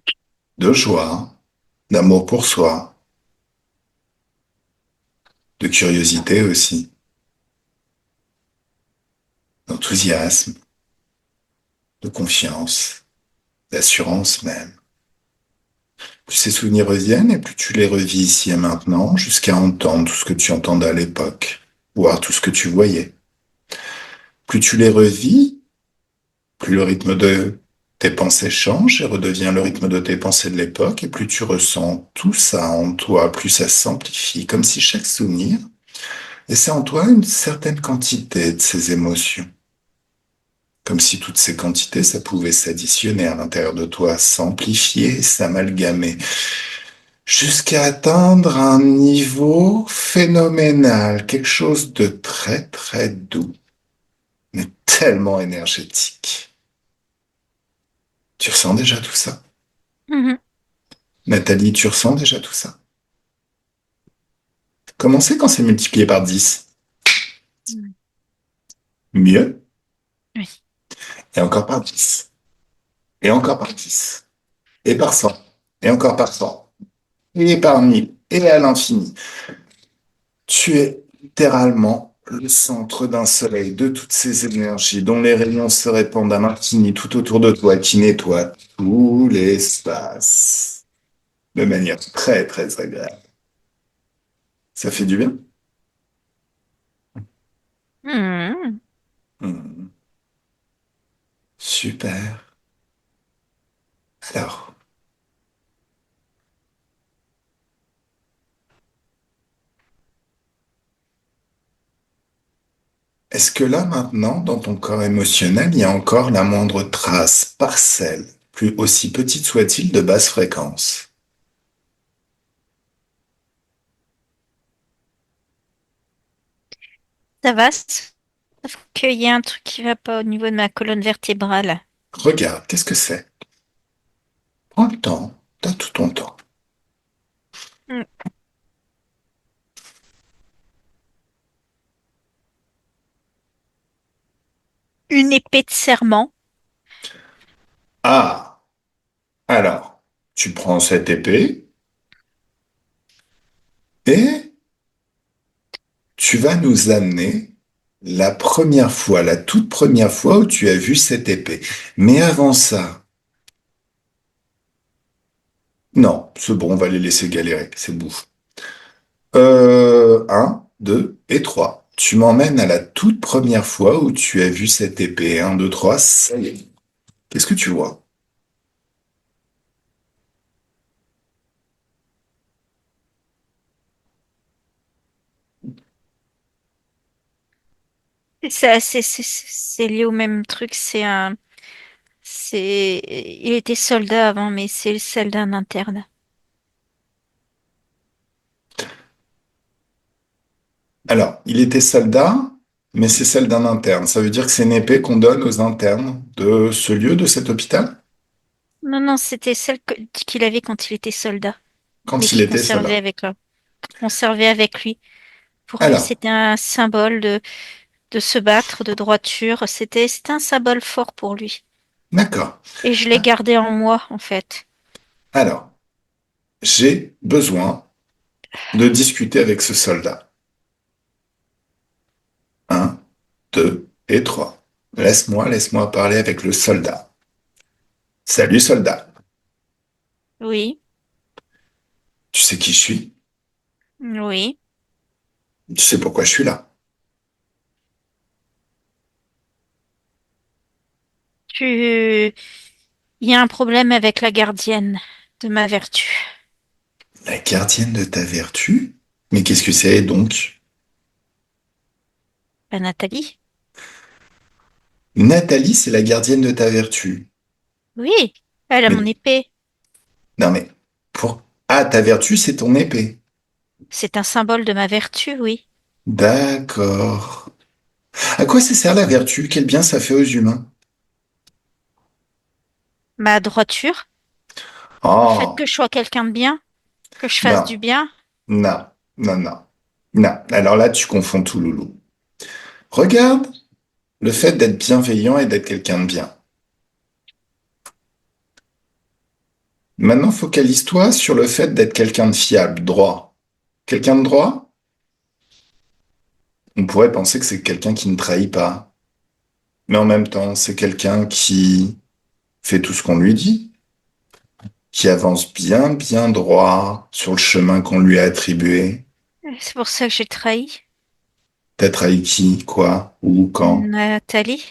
de joie, d'amour pour soi, de curiosité aussi, d'enthousiasme, de confiance, d'assurance même. Plus ces souvenirs reviennent et plus tu les revis ici et maintenant jusqu'à entendre tout ce que tu entendais à l'époque, voir tout ce que tu voyais. Plus tu les revis, plus le rythme de tes pensées change et redevient le rythme de tes pensées de l'époque, et plus tu ressens tout ça en toi, plus ça s'amplifie, comme si chaque souvenir laissait en toi une certaine quantité de ces émotions. Comme si toutes ces quantités, ça pouvait s'additionner à l'intérieur de toi, s'amplifier, s'amalgamer, jusqu'à atteindre un niveau phénoménal, quelque chose de très très doux, mais tellement énergétique. Tu ressens déjà tout ça? Mhm. Nathalie, tu ressens déjà tout ça? Comment c'est quand c'est multiplié par 10? Mieux? Oui. Et encore par 10. Et encore par 10. Et par 100. Et encore par 100. Et par 1000. Et à l'infini. Tu es littéralement le centre d'un soleil, de toutes ces énergies dont les rayons se répandent à l'infini tout autour de toi, qui nettoient tout l'espace de manière très très agréable. Ça fait du bien? Mhm. Hmm. Super. Alors, est-ce que là maintenant, dans ton corps émotionnel, il y a encore la moindre trace, parcelle, plus aussi petite soit-il, de basse fréquence? Ça va, sauf qu'il y a un truc qui va pas au niveau de ma colonne vertébrale. Regarde, qu'est-ce que c'est? Prends le temps, t'as tout ton temps. Mm. Une épée de serment. Ah, alors, tu prends cette épée et tu vas nous amener la première fois, la toute première fois où tu as vu cette épée. Mais avant ça, non, c'est bon, on va les laisser galérer, c'est bouffe. Un, deux et trois. Tu m'emmènes à la toute première fois où tu as vu cette épée. Un, deux, trois, ça y est. Qu'est-ce que tu vois? C'est lié au même truc. Il était soldat avant, mais c'est celle d'un interne. Alors, il était soldat, mais c'est celle d'un interne. Ça veut dire que c'est une épée qu'on donne aux internes de ce lieu, de cet hôpital, Non, non, c'était qu'il avait quand il était soldat, mais quand il qui était soldat. conservait avec lui. Pour lui, Alors, c'était un symbole de se battre, de droiture. C'était un symbole fort pour lui. d'accord. Et je l'ai gardé en moi, en fait. Alors, j'ai besoin de discuter avec ce soldat. Un, deux et trois. Laisse-moi parler avec le soldat. Salut soldat. Oui, Tu sais qui je suis? oui. Tu sais pourquoi je suis là? Tu... Il y a un problème avec la gardienne de ma vertu. La gardienne de ta vertu? Mais qu'est-ce que c'est donc? La Nathalie? Nathalie, c'est la gardienne de ta vertu. Oui, elle a Mais mon épée. non mais pour ah ta vertu, c'est ton épée. C'est un symbole de ma vertu, oui. D'accord. À quoi ça sert la vertu? Quel bien ça fait aux humains? Ma droiture? Le fait que Oh, je sois quelqu'un de bien, que je fasse du non, bien. non, non, non, non. Alors là, tu confonds tout, Loulou. Regarde le fait d'être bienveillant et d'être quelqu'un de bien. Maintenant, focalise-toi sur le fait d'être quelqu'un de fiable, droit. Quelqu'un de droit, on pourrait penser que c'est quelqu'un qui ne trahit pas. Mais en même temps, c'est quelqu'un qui fait tout ce qu'on lui dit, qui avance bien, bien droit sur le chemin qu'on lui a attribué. C'est pour ça que j'ai trahi T'as trahi qui, quoi, où, quand? Nathalie.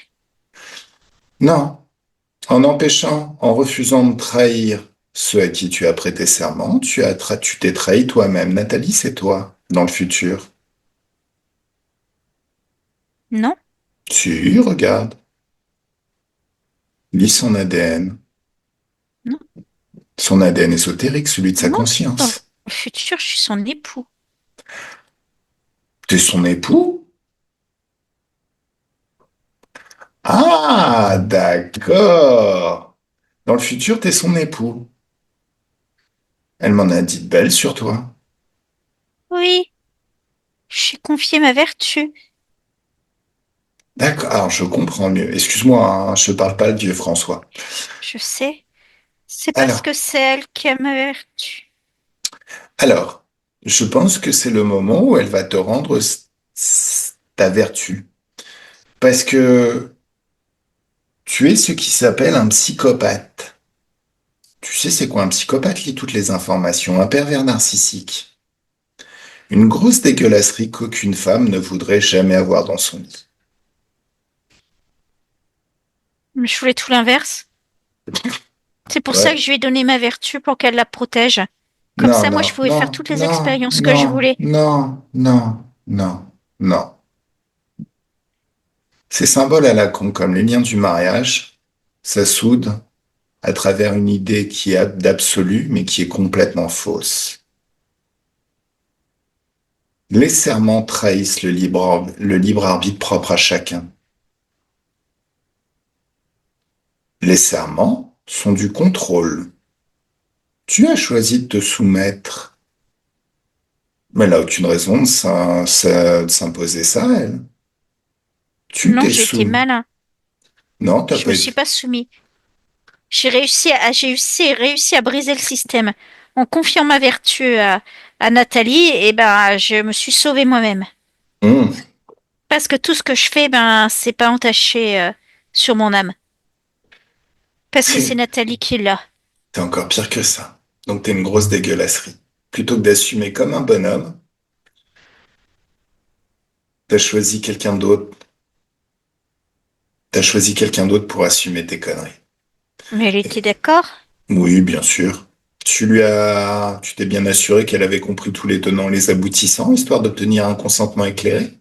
Non, en empêchant, en refusant de trahir ceux à qui tu as prêté serment, tu t'es trahi toi-même. Nathalie, c'est toi, dans le futur. Non, Tu regarde, lis son ADN. non, Son ADN ésotérique, celui de sa non. Dans conscience. le futur, je suis son époux. T'es son époux? Ah, d'accord. Dans le futur, t'es son époux. Elle m'en a dit de belles sur toi. Oui, je suis confié ma vertu. D'accord, alors je comprends mieux. Excuse-moi, hein, je parle pas le vieux François. Je sais. C'est parce Alors, que c'est elle qui a ma vertu. alors, je pense que c'est le moment où elle va te rendre ta vertu. Parce que tu es ce qui s'appelle un psychopathe. Tu sais, c'est quoi un psychopathe? Lit toutes les informations. Un pervers narcissique. Une grosse dégueulasserie qu'aucune femme ne voudrait jamais avoir dans son lit. Mais je voulais tout l'inverse. C'est pour ça que Ouais. je lui ai donné ma vertu pour qu'elle la protège. Comme Non, ça, moi, non, je pouvais non, faire toutes les non, expériences que je non, voulais. non, non, non, non. Ces symboles à la con, comme les liens du mariage, ça soude à travers une idée qui est d'absolu, mais qui est complètement fausse. Les serments trahissent le libre arbitre propre à chacun. Les serments sont du contrôle. Tu as choisi de te soumettre, mais elle n'a aucune raison de s'imposer ça, elle. Tu Non, t'es j'ai été soumis. malin. Non, t'as Je pas me suis été. pas soumis. J'ai réussi à briser le système. En confiant ma vertu à Nathalie, et ben, je me suis sauvée moi-même. Hum, Parce que tout ce que je fais, ben, c'est pas entaché, sur mon âme. Parce que c'est t'es Nathalie qui l'a. t'es encore pire que ça. Donc t'es une grosse dégueulasserie. Plutôt que d'assumer comme un bonhomme, t'as choisi quelqu'un d'autre. T'as choisi quelqu'un d'autre pour assumer tes conneries. Mais elle Et- était d'accord. oui, bien sûr. Tu t'es bien assuré qu'elle avait compris tous les tenants et les aboutissants, histoire d'obtenir un consentement éclairé?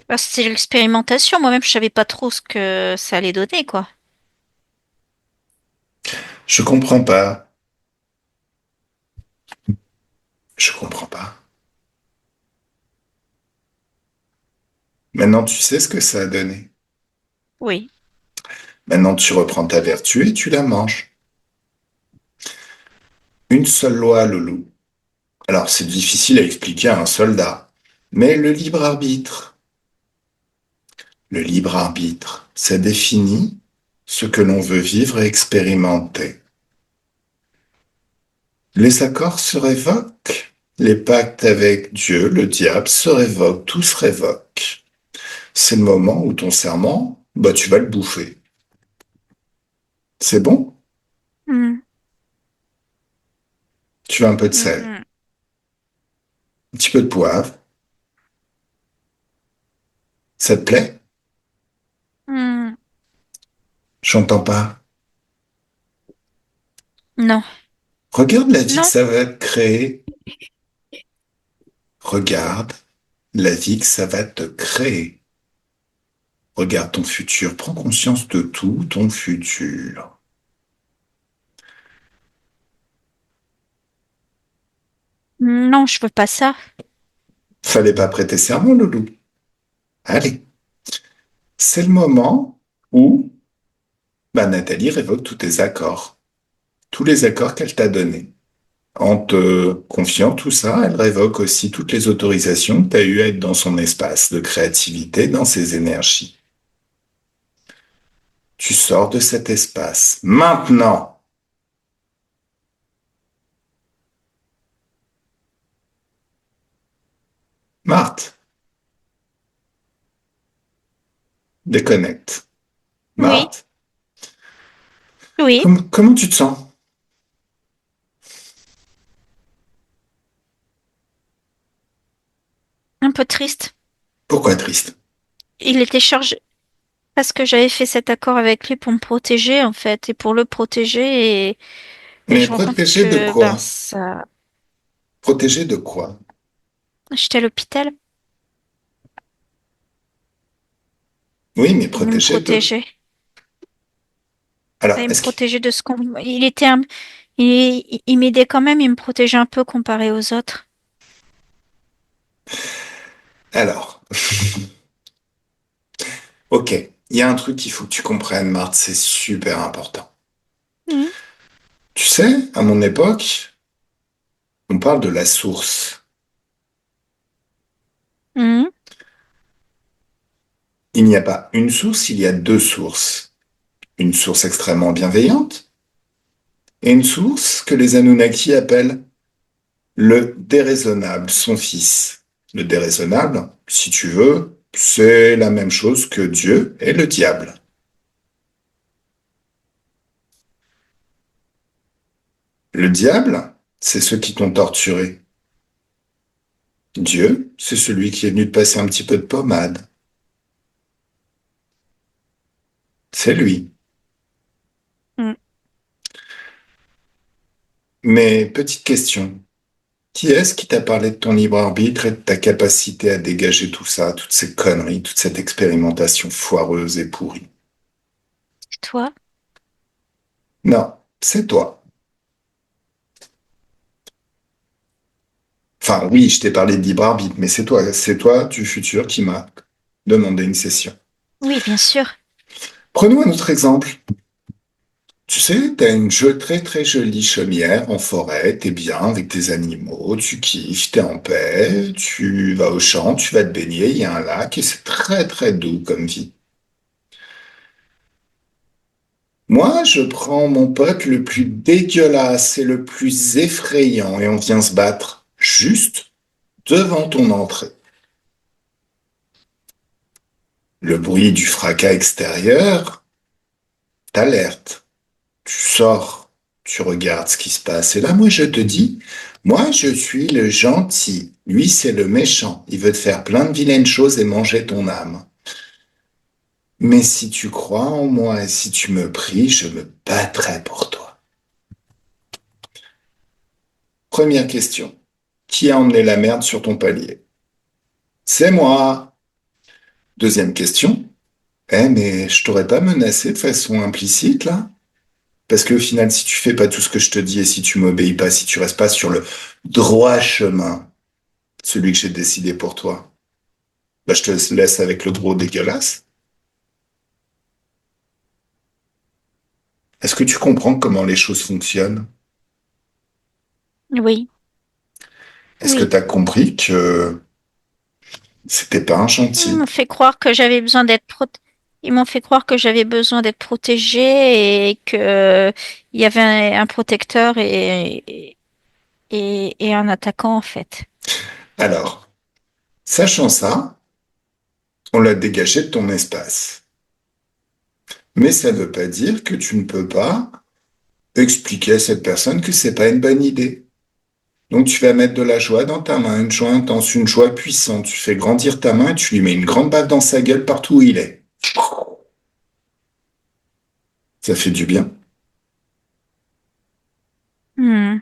Bah, c'était l'expérimentation. Moi-même, je savais pas trop ce que ça allait donner, quoi. Je comprends pas. Je comprends pas. Maintenant, tu sais ce que ça a donné. Oui. Maintenant, tu reprends ta vertu et tu la manges. Une seule loi, Loulou. Alors, c'est difficile à expliquer à un soldat. Mais le libre arbitre, ça définit ce que l'on veut vivre et expérimenter. Les accords se révoquent. Les pactes avec Dieu, le diable, se révoquent. Tout se révoque. C'est le moment où ton serment, bah, tu vas le bouffer. C'est bon? Hmm, Tu veux un peu de hmm, sel, hmm, un petit peu de poivre. Ça te plaît? hmm. J'entends pas. Non. Regarde la vie que Non. ça va te créer. Regarde la vie que ça va te créer. Regarde ton futur. Prends conscience de tout ton futur. Non, je veux pas ça. Fallait pas prêter serment, Loulou. Allez. C'est le moment où bah, Nathalie révoque tous tes accords. tous les accords qu'elle t'a donnés. En te confiant tout ça, elle révoque aussi toutes les autorisations que tu as eues à être dans son espace de créativité, dans ses énergies. Tu sors de cet espace. Maintenant! Marthe, déconnecte. Oui, Marthe, oui, comment tu te sens? un peu triste. Pourquoi triste? Il était chargé parce que j'avais fait cet accord avec lui pour me protéger, en fait, et pour le protéger, et Mais je me rends compte protégé de que, ben, quoi? ça, Protégé de quoi? j'étais à l'hôpital, Oui, mais il me protégé de... protégeait. Alors, Il me est-ce que... protégeait de ce qu'on, il m'aidait quand même, il me protégeait un peu comparé aux autres. Alors, ok, il y a un truc qu'il faut que tu comprennes, Marthe, c'est super important. Mhm. Tu sais, à mon époque, on parle de la source. Mhm. Il n'y a pas une source, il y a deux sources. Une source extrêmement bienveillante et une source que les Anunnaki appellent le déraisonnable, son fils. Le déraisonnable, si tu veux, c'est la même chose que Dieu et le diable. Le diable, c'est ceux qui t'ont torturé. Dieu, c'est celui qui est venu te passer un petit peu de pommade. C'est lui. Mhm. Mais petite question, qui est-ce qui t'a parlé de ton libre arbitre et de ta capacité à dégager tout ça, toutes ces conneries, toute cette expérimentation foireuse et pourrie? Et toi? Non, c'est toi. Enfin, oui, je t'ai parlé de libre arbitre, mais c'est toi du futur qui m'a demandé une session. Oui, bien sûr. Prenons un autre exemple. Tu sais, t'as une très très jolie chaumière en forêt, t'es bien avec tes animaux, tu kiffes, t'es en paix, tu vas au champ, tu vas te baigner, il y a un lac et c'est très très doux comme vie. Moi, je prends mon pote le plus dégueulasse et le plus effrayant et on vient se battre juste devant ton entrée. Le bruit du fracas extérieur t'alerte. Tu sors, tu regardes ce qui se passe. Et là, moi, je te dis, moi, je suis le gentil. Lui, c'est le méchant. Il veut te faire plein de vilaines choses et manger ton âme. Mais si tu crois en moi et si tu me pries, je me battrai pour toi. Première question. Qui a emmené la merde sur ton palier? C'est moi. Deuxième question. Eh, mais je t'aurais pas menacé de façon implicite, là? Parce qu'au final, si tu fais pas tout ce que je te dis et si tu m'obéis pas, si tu restes pas sur le droit chemin, celui que j'ai décidé pour toi, bah, je te laisse avec le gros dégueulasse. Est-ce que tu comprends comment les choses fonctionnent? Oui, Est-ce que oui. tu as compris que c'était pas un Ils gentil? m'ont fait croire que j'avais besoin Ils m'ont fait croire que j'avais besoin d'être protégée et que il y avait un protecteur et un attaquant, en fait. Alors, sachant ça, on l'a dégagé de ton espace. Mais ça ne veut pas dire que tu ne peux pas expliquer à cette personne que c'est pas une bonne idée. Donc tu vas mettre de la joie dans ta main, une joie intense, une joie puissante. Tu fais grandir ta main et tu lui mets une grande baffe dans sa gueule partout où il est. Ça fait du bien. Hmm,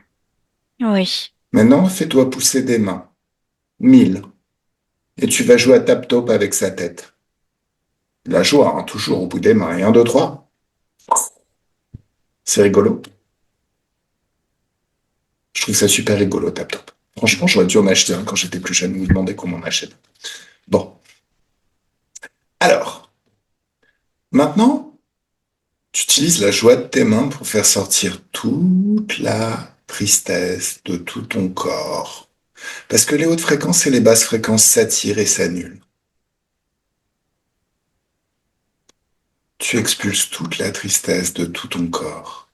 oui. Maintenant, fais-toi pousser des mains. 1000. Et tu vas jouer à tap-top avec sa tête. La joie, hein, toujours au bout des mains. Et un, deux, trois. C'est rigolo. Je trouve ça super rigolo, tap-top. Franchement, j'aurais dû en acheter un quand j'étais plus jeune, vous demandez comment on achète. Bon. Alors, maintenant, tu Utilise la joie de tes mains pour faire sortir toute la tristesse de tout ton corps. Parce que les hautes fréquences et les basses fréquences s'attirent et s'annulent. Tu expulses toute la tristesse de tout ton corps.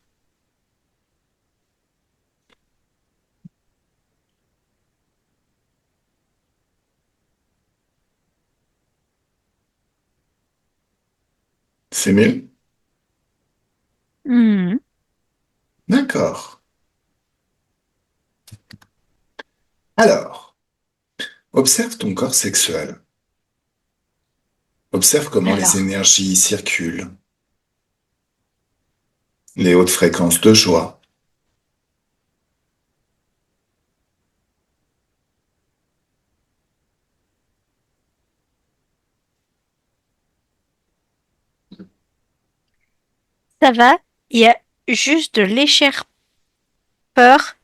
C'est mieux? Mhm. D'accord. Alors, observe ton corps sexuel. Observe comment les Alors, énergies y circulent. Les hautes fréquences de joie. ça va. Il y a juste de légère peur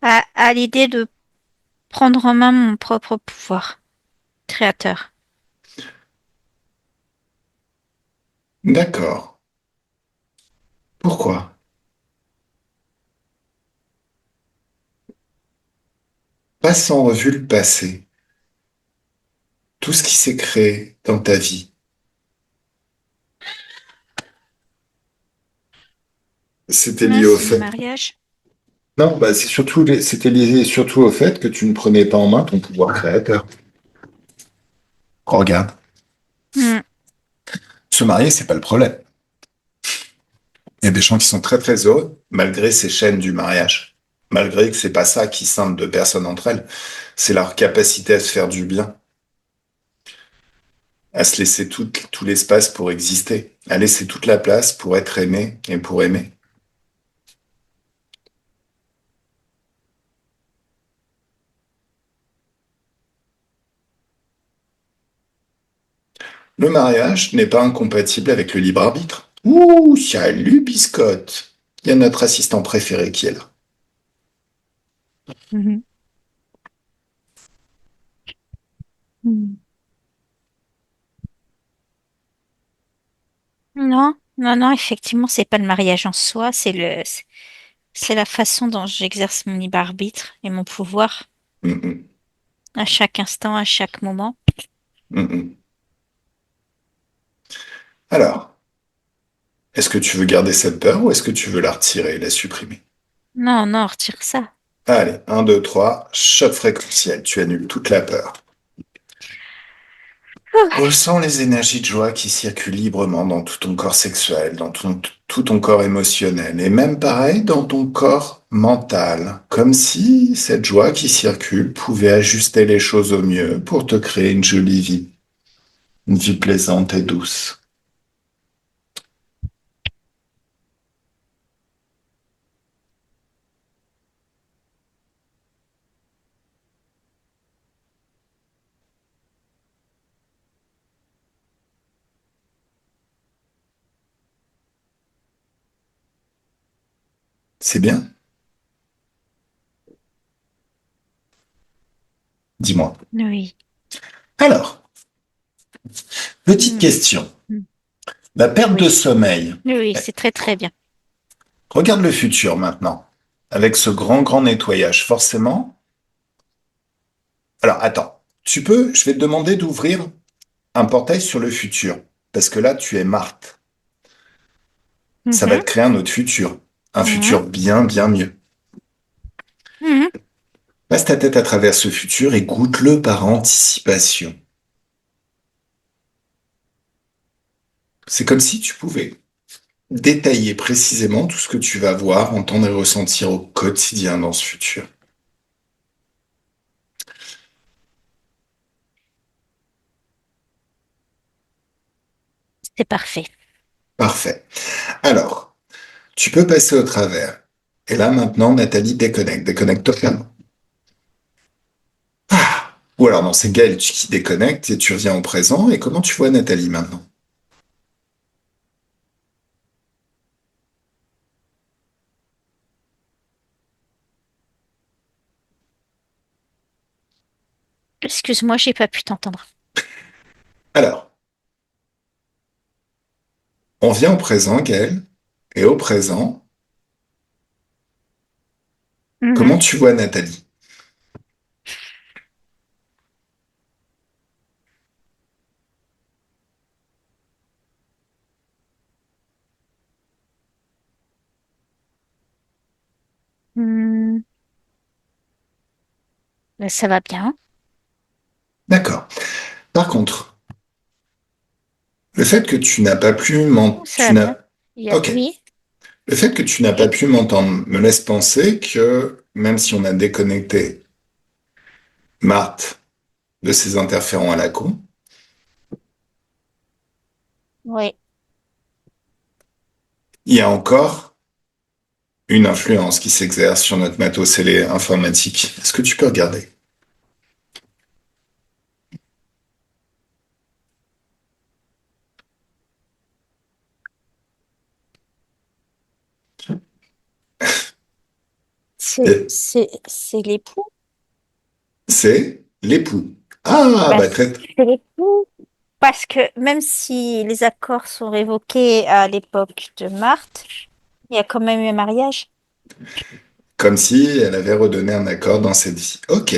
à l'idée de prendre en main mon propre pouvoir créateur. D'accord. Pourquoi? Passe en revue le passé. Tout ce qui s'est créé dans ta vie. C'était lié au Mince, le fait. mariage. Non, bah c'était lié surtout au fait que tu ne prenais pas en main ton pouvoir créateur. Regarde. Hmm. Se marier, c'est pas le problème. Il y a des gens qui sont très très heureux, malgré ces chaînes du mariage. Malgré que c'est pas ça qui scinde deux personnes entre elles. C'est leur capacité à se faire du bien, à se laisser tout l'espace pour exister, à laisser toute la place pour être aimé et pour aimer. Le mariage n'est pas incompatible avec le libre arbitre. Ouh, salut Biscotte. Il y a notre assistant préféré qui est là. Mhm. Hmm. Non, non, non, effectivement, c'est pas le mariage en soi, c'est la façon dont j'exerce mon libre arbitre et mon pouvoir Hum, hum, à chaque instant, à chaque moment. hum, hum. Alors, est-ce que tu veux garder cette peur ou est-ce que tu veux la retirer, la supprimer? Non, non, retire ça. Allez, un, 2, 3. Choc fréquentiel, tu annules toute la peur. Ressens les énergies de joie qui circulent librement dans tout ton corps sexuel, dans tout ton corps émotionnel, et même pareil dans ton corps mental, comme si cette joie qui circule pouvait ajuster les choses au mieux pour te créer une vie plaisante et douce. C'est bien? Dis-moi. Oui. Alors, petite Hmm. question. Hmm. La perte de Oui. sommeil. Oui, Eh, c'est très très bien. regarde le futur maintenant. Avec ce grand nettoyage, forcément. Alors, attends. Je vais te demander d'ouvrir un portail sur le futur. Parce que là, tu es Marthe. Ça va Mhm. te créer un autre futur. Un Mhm. futur bien mieux. Mhm. Passe ta tête à travers ce futur et goûte-le par anticipation. C'est comme si tu pouvais détailler précisément tout ce que tu vas voir, entendre et ressentir au quotidien dans ce futur. C'est parfait. Parfait. Alors, tu peux passer au travers. Et là, maintenant, Nathalie déconnecte. Déconnecte totalement. Ou alors, non, c'est Gaël qui déconnecte et tu reviens au présent. Et comment tu vois Nathalie maintenant? Excuse-moi, j'ai pas pu t'entendre. Alors, On vient au présent, Gaël, et au présent, comment Mhm. tu vois Nathalie? Hmm, ben, ça va bien. D'accord. Par contre, le fait que tu n'as pas pu Oh, ça tu va bien. n'as, ok. Oui. Le fait que tu n'as pas pu m'entendre me laisse penser que même si on a déconnecté Marthe de ses interférents à la con, Oui. il y a encore une influence qui s'exerce sur notre matos informatique. Est-ce que tu peux regarder? Et C'est l'époux. c'est l'époux. Ah, Bah, bah très, c'est l'époux. Parce que même si les accords sont révoqués à l'époque de Marthe, il y a quand même eu un mariage. comme si elle avait redonné un accord dans cette vie. Ok.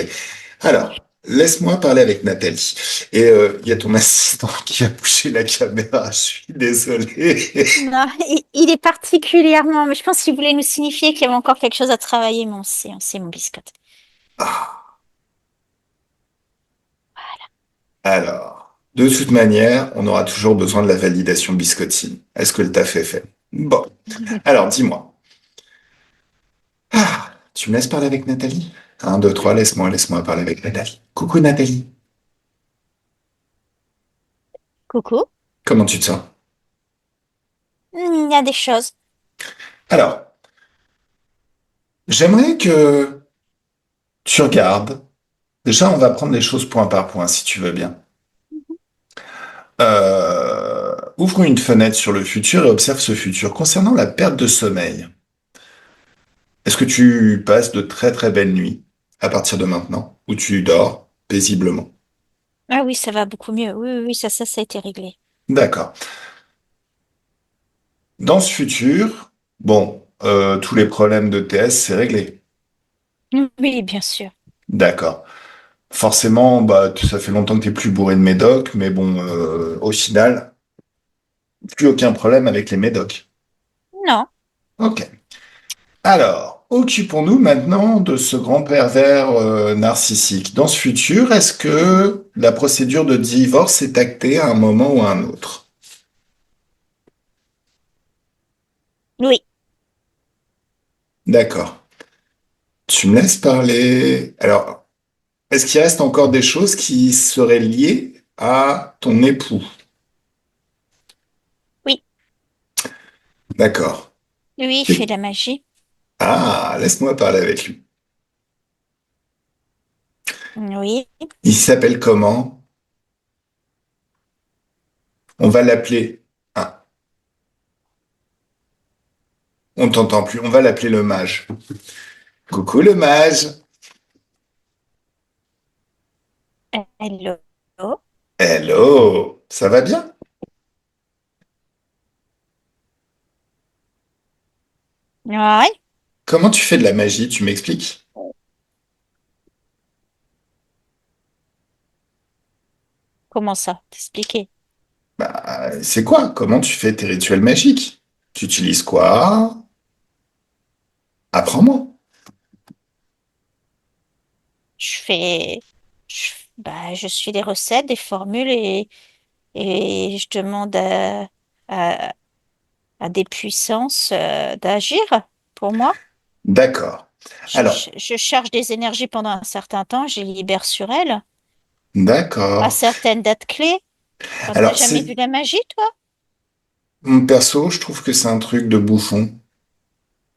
Alors, laisse-moi parler avec Nathalie. Et il y a ton assistant qui a bougé la caméra. Je suis désolé. Non, il est particulièrement, mais je pense qu'il voulait nous signifier qu'il y avait encore quelque chose à travailler, mais on sait, mon biscotte. Ah, alors, de toute manière, on aura toujours besoin de la validation biscottine. Est-ce que le taf est fait? Bon. Alors, dis-moi. Ah, tu me laisses parler avec Nathalie? Un, deux, trois, laisse-moi parler avec Nathalie. Coucou Nathalie. Coucou. Comment tu te sens? Il y a des choses. Alors, j'aimerais que tu regardes. Déjà, on va prendre les choses point par point, si tu veux bien. Ouvre une fenêtre sur le futur et observe ce futur. Concernant la perte de sommeil, est-ce que tu passes de très très belles nuits à partir de maintenant, où tu dors paisiblement? Ah oui, ça va beaucoup mieux. Oui, oui, oui, ça a été réglé. D'accord. Dans ce futur, bon, tous les problèmes de TS, c'est réglé. Oui, bien sûr. D'accord. Forcément, bah, ça fait longtemps que t'es plus bourré de médoc, mais bon, au final, plus aucun problème avec les médocs. Non. Ok. Alors, occupons-nous maintenant de ce grand pervers narcissique. Dans ce futur, est-ce que la procédure de divorce est actée à un moment ou à un autre? Oui. D'accord. Tu me laisses parler. Alors, est-ce qu'il reste encore des choses qui seraient liées à ton époux? Oui. D'accord. Lui, il fait de la magie. Ah, laisse-moi parler avec lui. Oui. Il s'appelle comment? On va l'appeler. Ah, on t'entend plus. On va l'appeler le mage. Coucou le mage. Hello. Hello. Ça va bien? Ouais. Comment tu fais de la magie? Tu m'expliques? Comment ça? T'expliquer. Bah, c'est quoi? Comment tu fais tes rituels magiques? Tu utilises quoi? Apprends-moi. Je fais, bah, je suis des recettes, des formules et je demande à, à des puissances d'agir pour moi. D'accord. Alors, Je charge des énergies pendant un certain temps, je les libère sur elles à d'accord. certaines dates clés. Enfin, t'as Alors, jamais vu c'est la magie, toi? mon perso, je trouve que c'est un truc de bouffon.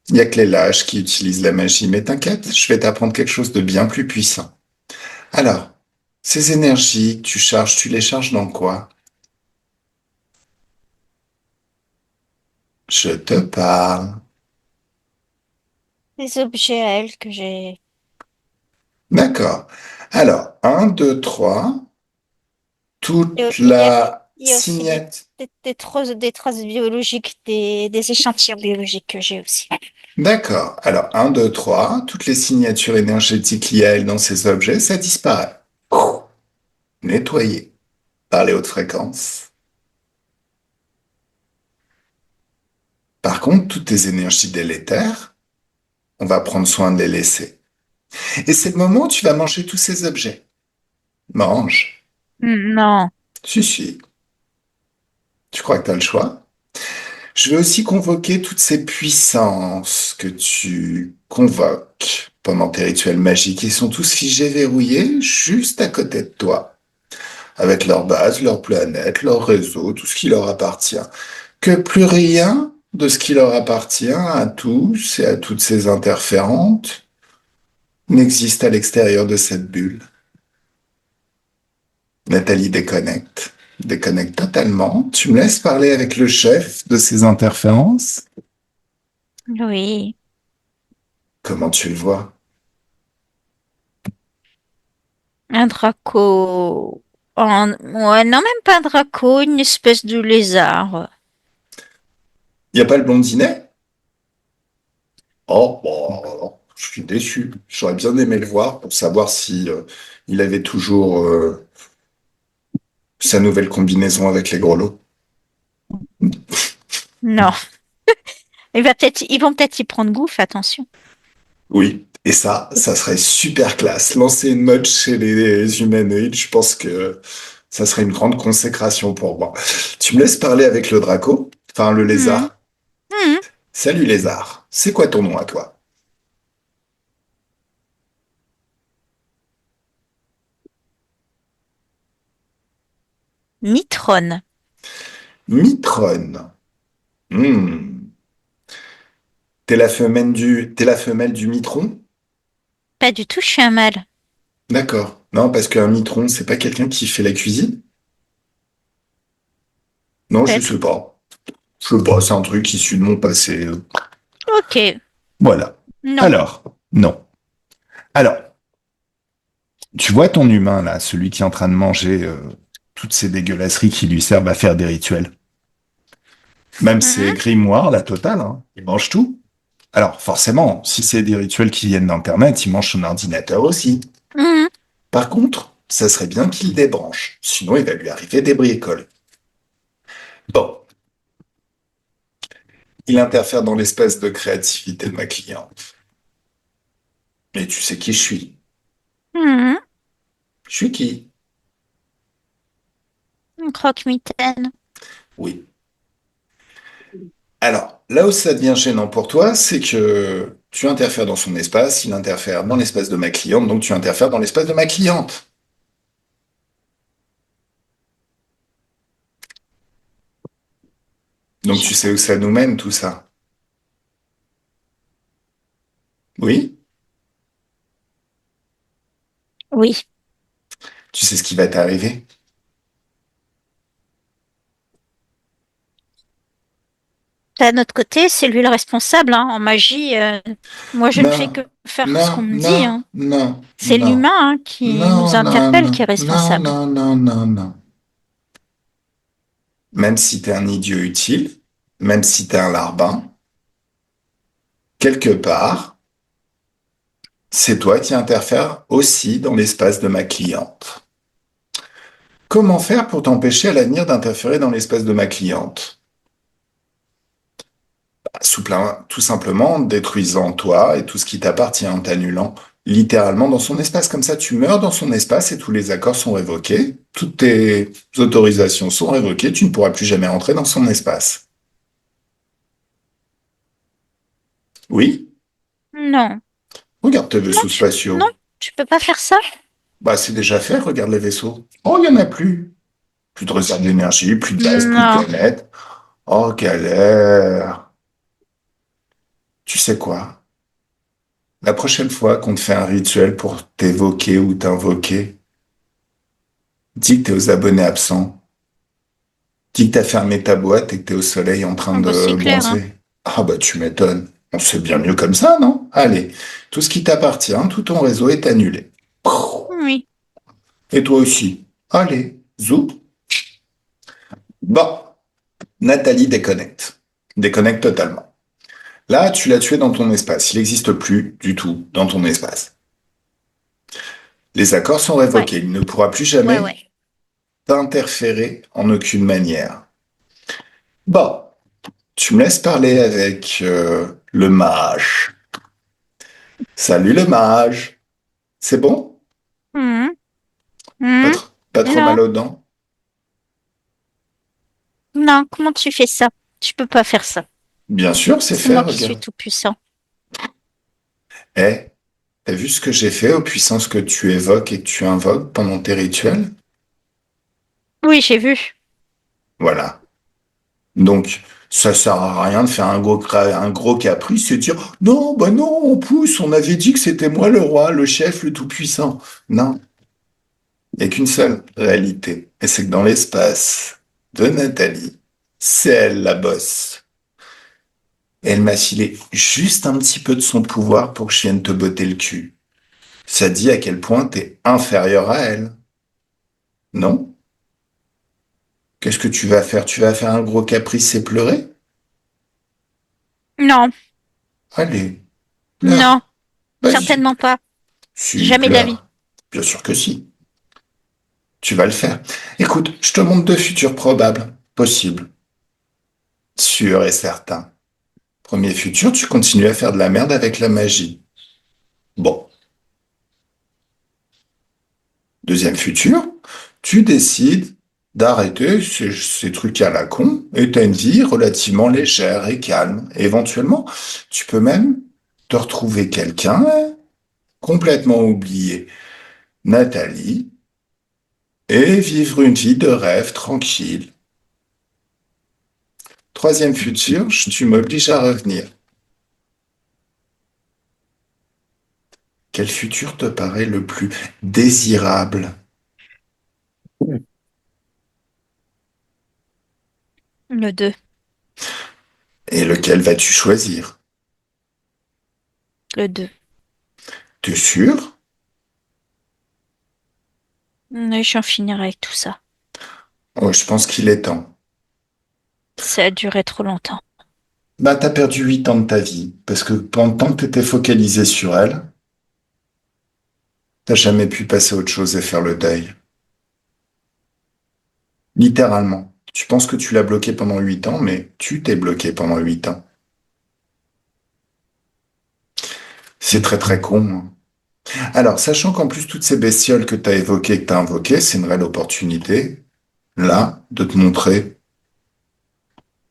Il y a que les lâches qui utilisent la magie, mais t'inquiète, je vais t'apprendre quelque chose de bien plus puissant. Alors, ces énergies que tu charges, tu les charges dans quoi? Je te parle. Des objets à elles que j'ai. D'accord. Alors, un, deux, trois. Et Toute Il y a, la... Il y a aussi Signat- des traces biologiques, des échantillons biologiques que j'ai aussi. D'accord. Alors, un, 2, 3. Toutes les signatures énergétiques liées à elle dans ces objets, ça disparaît. Nettoyé par les hautes fréquences. Par contre, toutes tes énergies délétères, on va prendre soin de les laisser. Et c'est le moment où tu vas manger tous ces objets. Mange. Non. Si, si. Tu crois que tu as le choix? Je vais aussi convoquer toutes ces puissances que tu convoques pendant tes rituels magiques. Ils sont tous figés, verrouillés, juste à côté de toi, avec leur base, leur planète, leur réseau, tout ce qui leur appartient. Que plus rien de ce qui leur appartient à tous et à toutes ces interférentes n'existe à l'extérieur de cette bulle. Nathalie déconnecte. Déconnecte totalement. Tu me laisses parler avec le chef de ces interférences? Oui. Comment tu le vois? Un draco. Ouais, non, même pas un draco, une espèce de lézard. Il n'y a pas le blondinet? Oh, bon, je suis déçu. J'aurais bien aimé le voir pour savoir si il avait toujours sa nouvelle combinaison avec les grelots. Non. Ils vont peut-être y prendre goût, fais attention. Oui, et ça serait super classe. Lancer une mode chez les humanoïdes, je pense que ça serait une grande consécration pour moi. Tu me laisses parler avec le draco? Enfin, le Mhm. lézard. Mhm. Salut lézard. C'est quoi ton nom à toi? Mitron. Mitron. Hmm. T'es la femelle du mitron? Pas du tout, je suis un mâle. D'accord. Non, parce qu'un mitron, c'est pas quelqu'un qui fait la cuisine? Non, je Peut-être. sais pas. Je sais pas, c'est un truc issu de mon passé. Ok. Voilà. Non. Alors, non. Alors, tu vois ton humain là, celui qui est en train de manger toutes ces dégueulasseries qui lui servent à faire des rituels. Même Mhm. ses grimoires, la totale, hein, il mange tout. Alors, forcément, si c'est des rituels qui viennent d'Internet, il mange son ordinateur aussi. Mhm. Par contre, ça serait bien qu'il débranche, sinon il va lui arriver des bricoles. Bon, il interfère dans l'espace de créativité de ma cliente. Mais tu sais qui je suis. Mhm. Je suis qui? Une croque-mitaine. Oui. Alors, là où ça devient gênant pour toi, c'est que tu interfères dans son espace, il interfère dans l'espace de ma cliente, donc tu interfères dans l'espace de ma cliente. Donc tu sais où ça nous mène, tout ça. Oui? Oui. Tu sais ce qui va t'arriver? D'un autre côté, c'est lui le responsable, hein. En magie, moi, je ne fais Non, que faire ce non, qu'on me dit, non, hein. non, C'est non, l'humain, hein, qui non, nous non, interpelle non, qui est non, responsable. non, non, non, non. Même si t'es un idiot utile, même si t'es un larbin, quelque part, c'est toi qui interfères aussi dans l'espace de ma cliente. Comment faire pour t'empêcher à l'avenir d'interférer dans l'espace de ma cliente? Tout simplement en détruisant toi et tout ce qui t'appartient, en t'annulant littéralement dans son espace. Comme ça, tu meurs dans son espace et tous les accords sont révoqués, toutes tes autorisations sont révoquées, tu ne pourras plus jamais entrer dans son espace. Oui? Non. Regarde tes Non, vaisseaux non, spatiaux. tu peux pas faire ça. Bah, c'est déjà fait, regarde les vaisseaux. Oh, il n'y en a plus. Plus de réserve d'énergie, plus de base, plus de Non. planète. Oh, galère. Tu sais quoi? La prochaine fois qu'on te fait un rituel pour t'évoquer ou t'invoquer, dis que t'es aux abonnés absents. Dis que t'as fermé ta boîte et que t'es au soleil en train Ah bah, de c'est clair, hein. bronzer. Ah bah tu m'étonnes. On sait bien mieux comme ça, non? Allez, tout ce qui t'appartient, tout ton réseau est annulé. Oui. Et toi aussi. Allez, zou. Bon, Nathalie déconnecte. Déconnecte totalement. Là, tu l'as tué dans ton espace. Il n'existe plus du tout dans ton espace. Les accords sont Ouais, révoqués. Il ne pourra plus ouais, jamais ouais. t'interférer en aucune manière. Bon, tu me laisses parler avec le mage. Salut le mage. C'est bon? Mhm. Pas, Mhm. pas trop Non, mal aux dents? non, comment tu fais ça? Tu peux pas faire ça. Bien sûr, c'est C'est fait, moi qui suis regarde. tout puissant. Eh, t'as vu ce que j'ai fait aux puissances que tu évoques et que tu invoques pendant tes rituels? Oui, j'ai vu. Voilà. Donc, ça sert à rien de faire un gros caprice et de dire non, bah non, on pousse, on avait dit que c'était moi le roi, le chef, le tout-puissant. Non, il n'y a qu'une seule réalité, et c'est que dans l'espace de Nathalie, c'est elle la bosse. Et elle m'a filé juste un petit peu de son pouvoir pour que je vienne te botter le cul. Ça dit à quel point t'es inférieur à elle, non? Qu'est-ce que tu vas faire? Tu vas faire un gros caprice et pleurer? Non, Allez, non, pleure. Vas-y. certainement pas. Si, Jamais de la vie. pleure. Bien sûr que si. Tu vas le faire. Écoute, je te montre deux futurs probables, possibles, sûr et certain. Premier futur, tu continues à faire de la merde avec la magie. Bon. Deuxième futur, tu décides d'arrêter ces trucs à la con et tu as une vie relativement légère et calme. Et éventuellement, tu peux même te retrouver quelqu'un complètement oublié, Nathalie, et vivre une vie de rêve tranquille. Troisième futur, tu m'obliges à revenir. Quel futur te paraît le plus désirable Le 2. et lequel vas-tu choisir? Le 2. T'es sûr? Mais j'en finirai avec tout ça. Oh, je pense qu'il est temps. Ça a duré trop longtemps. Bah, t'as perdu 8 ans de ta vie, parce que pendant que t'étais focalisé sur elle, t'as jamais pu passer à autre chose et faire le deuil. Littéralement. Tu penses que tu l'as bloqué pendant 8 ans, mais tu t'es bloqué pendant 8 ans. C'est très très con, hein. Alors, sachant qu'en plus toutes ces bestioles que t'as évoquées, que t'as invoquées, c'est une réelle opportunité, là, de te montrer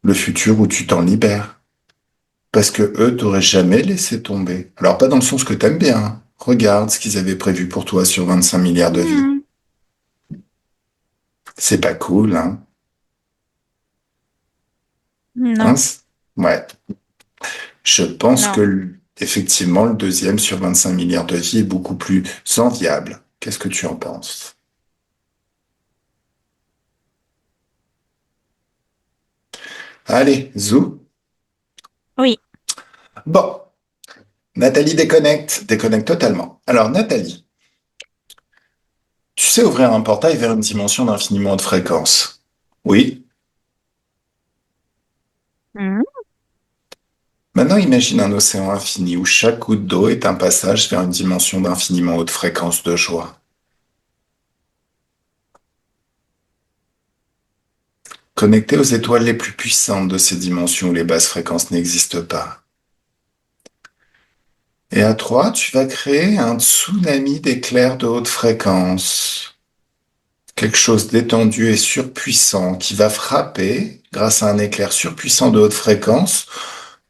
le futur où tu t'en libères. Parce que eux t'auraient jamais laissé tomber. Alors, pas dans le sens que t'aimes bien, hein. Regarde ce qu'ils avaient prévu pour toi sur 25 milliards de vies. Hmm. C'est pas cool, hein? Non, Hein, ouais. Je pense non. que, effectivement, le deuxième sur 25 milliards de vies est beaucoup plus enviable. Qu'est-ce que tu en penses? Allez, zou. Oui. Bon, Nathalie déconnecte, déconnecte totalement. Alors, Nathalie, tu sais ouvrir un portail vers une dimension d'infiniment de fréquence. Oui. Hmm. Maintenant, imagine un océan infini où chaque goutte d'eau est un passage vers une dimension d'infiniment haute fréquence de joie. Connecté aux étoiles les plus puissantes de ces dimensions où les basses fréquences n'existent pas. Et à 3, tu vas créer un tsunami d'éclairs de haute fréquence. Quelque chose d'étendu et surpuissant qui va frapper, grâce à un éclair surpuissant de haute fréquence,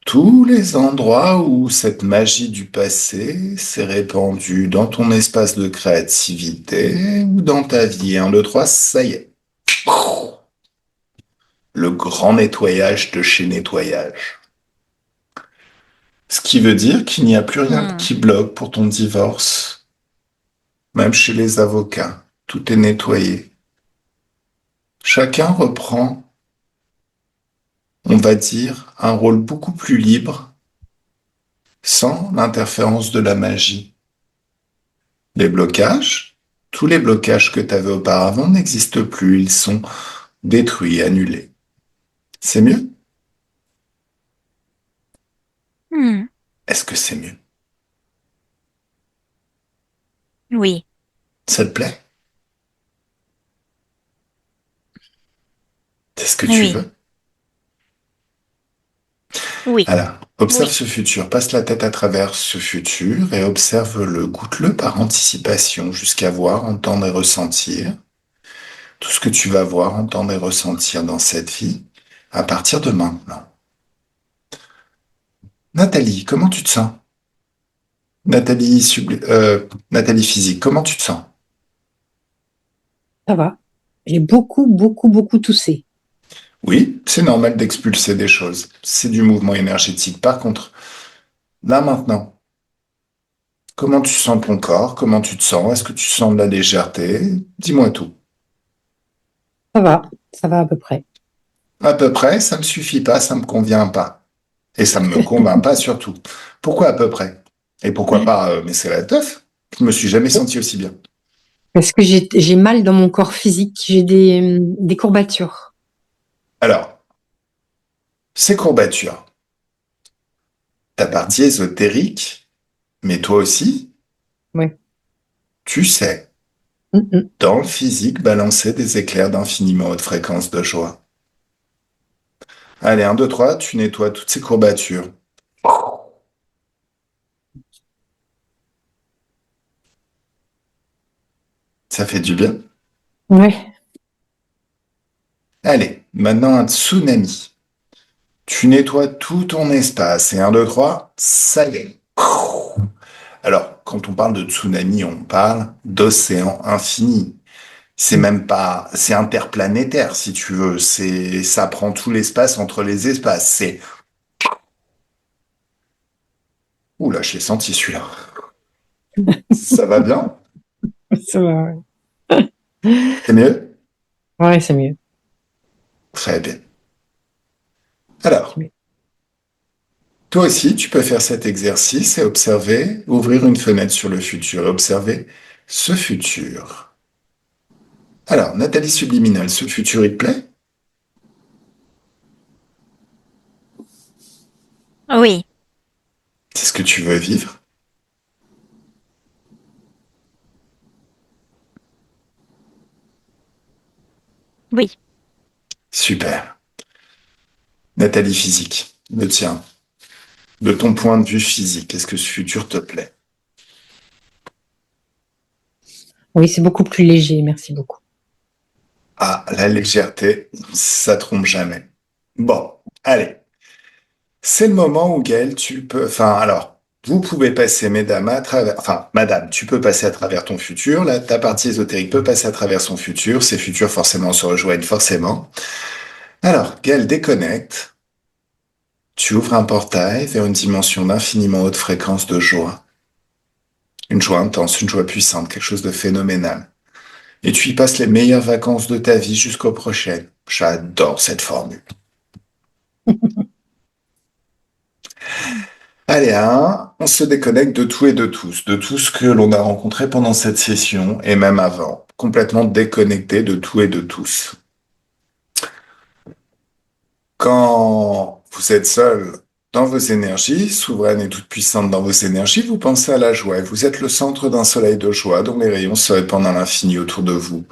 tous les endroits où cette magie du passé s'est répandue dans ton espace de créativité ou dans ta vie. 1, 2, 3, ça y est. Le grand nettoyage de chez nettoyage. Ce qui veut dire qu'il n'y a plus rien Hmm. qui bloque pour ton divorce. Même chez les avocats, tout est nettoyé. Chacun reprend, on va dire, un rôle beaucoup plus libre, sans l'interférence de la magie. Les blocages, tous les blocages que tu avais auparavant n'existent plus. Ils sont détruit, annulé. C'est mieux? Hmm. Est-ce que c'est mieux? Oui, Ça te plaît? C'est ce que tu oui, veux? oui, Alors, observe oui. ce futur, passe la tête à travers ce futur et observe-le, goûte-le par anticipation jusqu'à voir, entendre et ressentir tout ce que tu vas voir, entendre et ressentir dans cette vie à partir de maintenant. Nathalie, comment tu te sens? Nathalie physique, comment tu te sens? Ça va. J'ai beaucoup, beaucoup, beaucoup toussé. Oui, c'est normal d'expulser des choses. C'est du mouvement énergétique. Par contre, là maintenant, comment tu sens ton corps? Comment tu te sens? Est-ce que tu sens de la légèreté? Dis-moi tout. Ça va à peu près. À peu près, ça me suffit pas, ça me convient pas. Et ça ne me convainc pas surtout. Pourquoi à peu près? Et pourquoi pas, mais c'est la teuf. Je me suis jamais senti aussi bien. Parce que j'ai mal dans mon corps physique, j'ai des courbatures. Alors, ces courbatures, ta partie ésotérique, mais toi aussi, Ouais. tu sais, Mm. dans le physique, balancer des éclairs d'infiniment haute fréquence de joie. Allez, un, 2, 3, tu nettoies toutes ces courbatures. Ça fait du bien. Ouais. Allez, maintenant un tsunami. Tu nettoies tout ton espace. Et un, 2, 3, ça y est. Alors, quand on parle de tsunami, on parle d'océan infini. C'est même pas, c'est interplanétaire, si tu veux. Ça prend tout l'espace entre les espaces. Ouh là, je l'ai senti celui-là. Ça va bien? Ça va, C'est mieux? ouais, c'est mieux. Très bien. Alors, C'est mieux. toi aussi, tu peux faire cet exercice et observer, ouvrir une fenêtre sur le futur et observer ce futur. Alors, Nathalie Subliminale, ce futur, il te plaît? Oui, C'est ce que tu veux vivre? oui. Super. Nathalie Physique, le tien. De ton point de vue physique, est-ce que ce futur te plaît? Oui, c'est beaucoup plus léger, merci beaucoup. Ah, la légèreté, ça trompe jamais. Bon, allez. C'est le moment où Gaël, tu peux... Enfin, alors, vous pouvez passer, mesdames, à travers... Enfin, madame, tu peux passer à travers ton futur. Là, ta partie ésotérique peut passer à travers son futur. Ces futurs, forcément, se rejoignent forcément. Alors, Gaël déconnecte. Tu ouvres un portail vers une dimension d'infiniment haute fréquence de joie. Une joie intense, une joie puissante, quelque chose de phénoménal. Et tu y passes les meilleures vacances de ta vie jusqu'aux prochaines. J'adore cette formule. Allez, on se déconnecte de tout et de tout ce que l'on a rencontré pendant cette session et même avant. Complètement déconnecté de tout et de tous. Quand vous êtes seul dans vos énergies, souveraine et toute puissante dans vos énergies, vous pensez à la joie et vous êtes le centre d'un soleil de joie dont les rayons se répandent à l'infini autour de vous.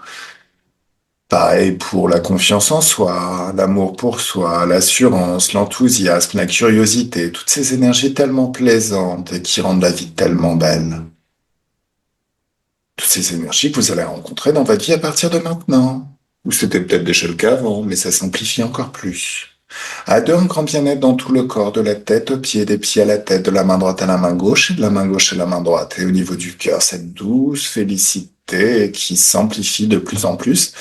Pareil pour la confiance en soi, l'amour pour soi, l'assurance, l'enthousiasme, la curiosité, toutes ces énergies tellement plaisantes et qui rendent la vie tellement belle. Toutes ces énergies que vous allez rencontrer dans votre vie à partir de maintenant. Ou c'était peut-être déjà le cas avant, mais ça s'amplifie encore plus. À deux, un grand bien-être dans tout le corps, de la tête aux pieds, des pieds à la tête, de la main droite à la main gauche, et de la main gauche à la main droite. Et au niveau du cœur, cette douce félicité qui s'amplifie de plus en plus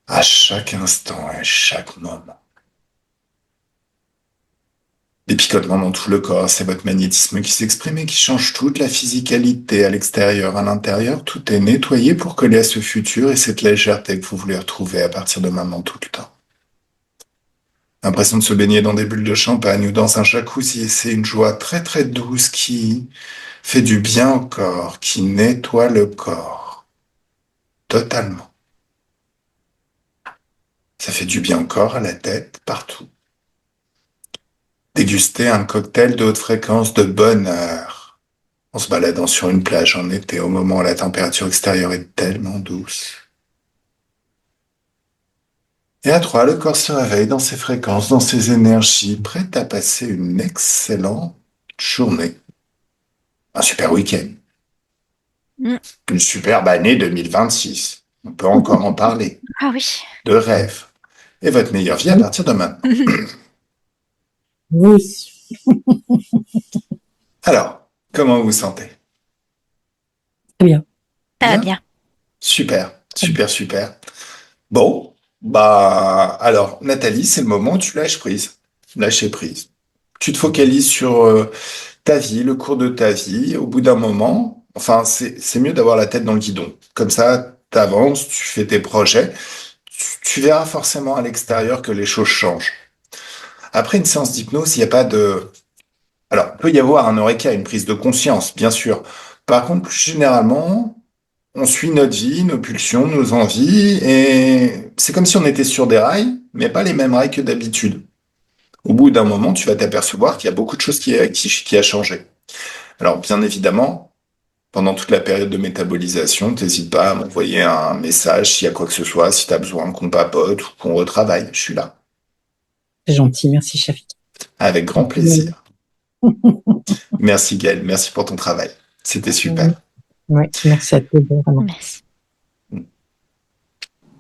à chaque instant et chaque moment. Des picotements dans tout le corps, c'est votre magnétisme qui s'exprime et qui change toute la physicalité à l'extérieur, à l'intérieur. Tout est nettoyé pour coller à ce futur et cette légèreté que vous voulez retrouver à partir de maintenant tout le temps. L'impression de se baigner dans des bulles de champagne ou dans un jacuzzi, et c'est une joie très très douce qui fait du bien au corps, qui nettoie le corps totalement. fait du bien au corps, à la tête, partout. Déguster un cocktail de haute fréquence de bonne heure, en se baladant sur une plage en été, au moment où la température extérieure est tellement douce. Et à 3, le corps se réveille dans ses fréquences, dans ses énergies, prêt à passer une excellente journée. Un super week-end. Mm. Une superbe année 2026. On peut encore en parler. Ah oui. De rêve. Et votre meilleure vie à partir de maintenant. Oui. Alors, comment vous vous sentez? Très bien. Ça va Bien? bien. Super, super, super. Bon, bah alors, Nathalie, c'est le moment où tu lâches prise. Lâcher prise. Tu te focalises sur ta vie, le cours de ta vie. Au bout d'un moment, enfin, c'est mieux d'avoir la tête dans le guidon. Comme ça, tu avances, tu fais tes projets. Tu verras forcément à l'extérieur que les choses changent. Après une séance d'hypnose, il n'y a pas de... Alors, il peut y avoir un eureka, une prise de conscience, bien sûr. Par contre, plus généralement, on suit notre vie, nos pulsions, nos envies, et c'est comme si on était sur des rails, mais pas les mêmes rails que d'habitude. Au bout d'un moment, tu vas t'apercevoir qu'il y a beaucoup de choses qui a changé. Alors, bien évidemment, pendant toute la période de métabolisation, t'hésites pas à m'envoyer un message s'il y a quoi que ce soit, si tu as besoin qu'on papote ou qu'on retravaille. Je suis là. C'est gentil, merci Shafik. Avec grand plaisir. Merci Gaëlle, merci pour ton travail. C'était super. Oui, merci à toi, vraiment. Merci.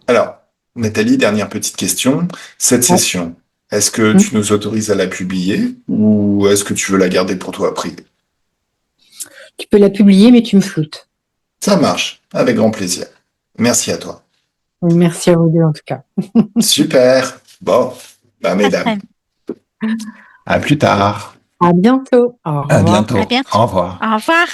Alors, Nathalie, dernière petite question. Cette session, est-ce que tu nous autorises à la publier ou est-ce que tu veux la garder pour toi privé? Tu peux la publier, mais tu me floutes. Ça marche, avec grand plaisir. Merci à toi. Merci à vous deux, en tout cas. Super. Bon, bah mesdames, à plus tard. À bientôt. Au revoir. À bientôt. À bientôt. Au revoir. Au revoir.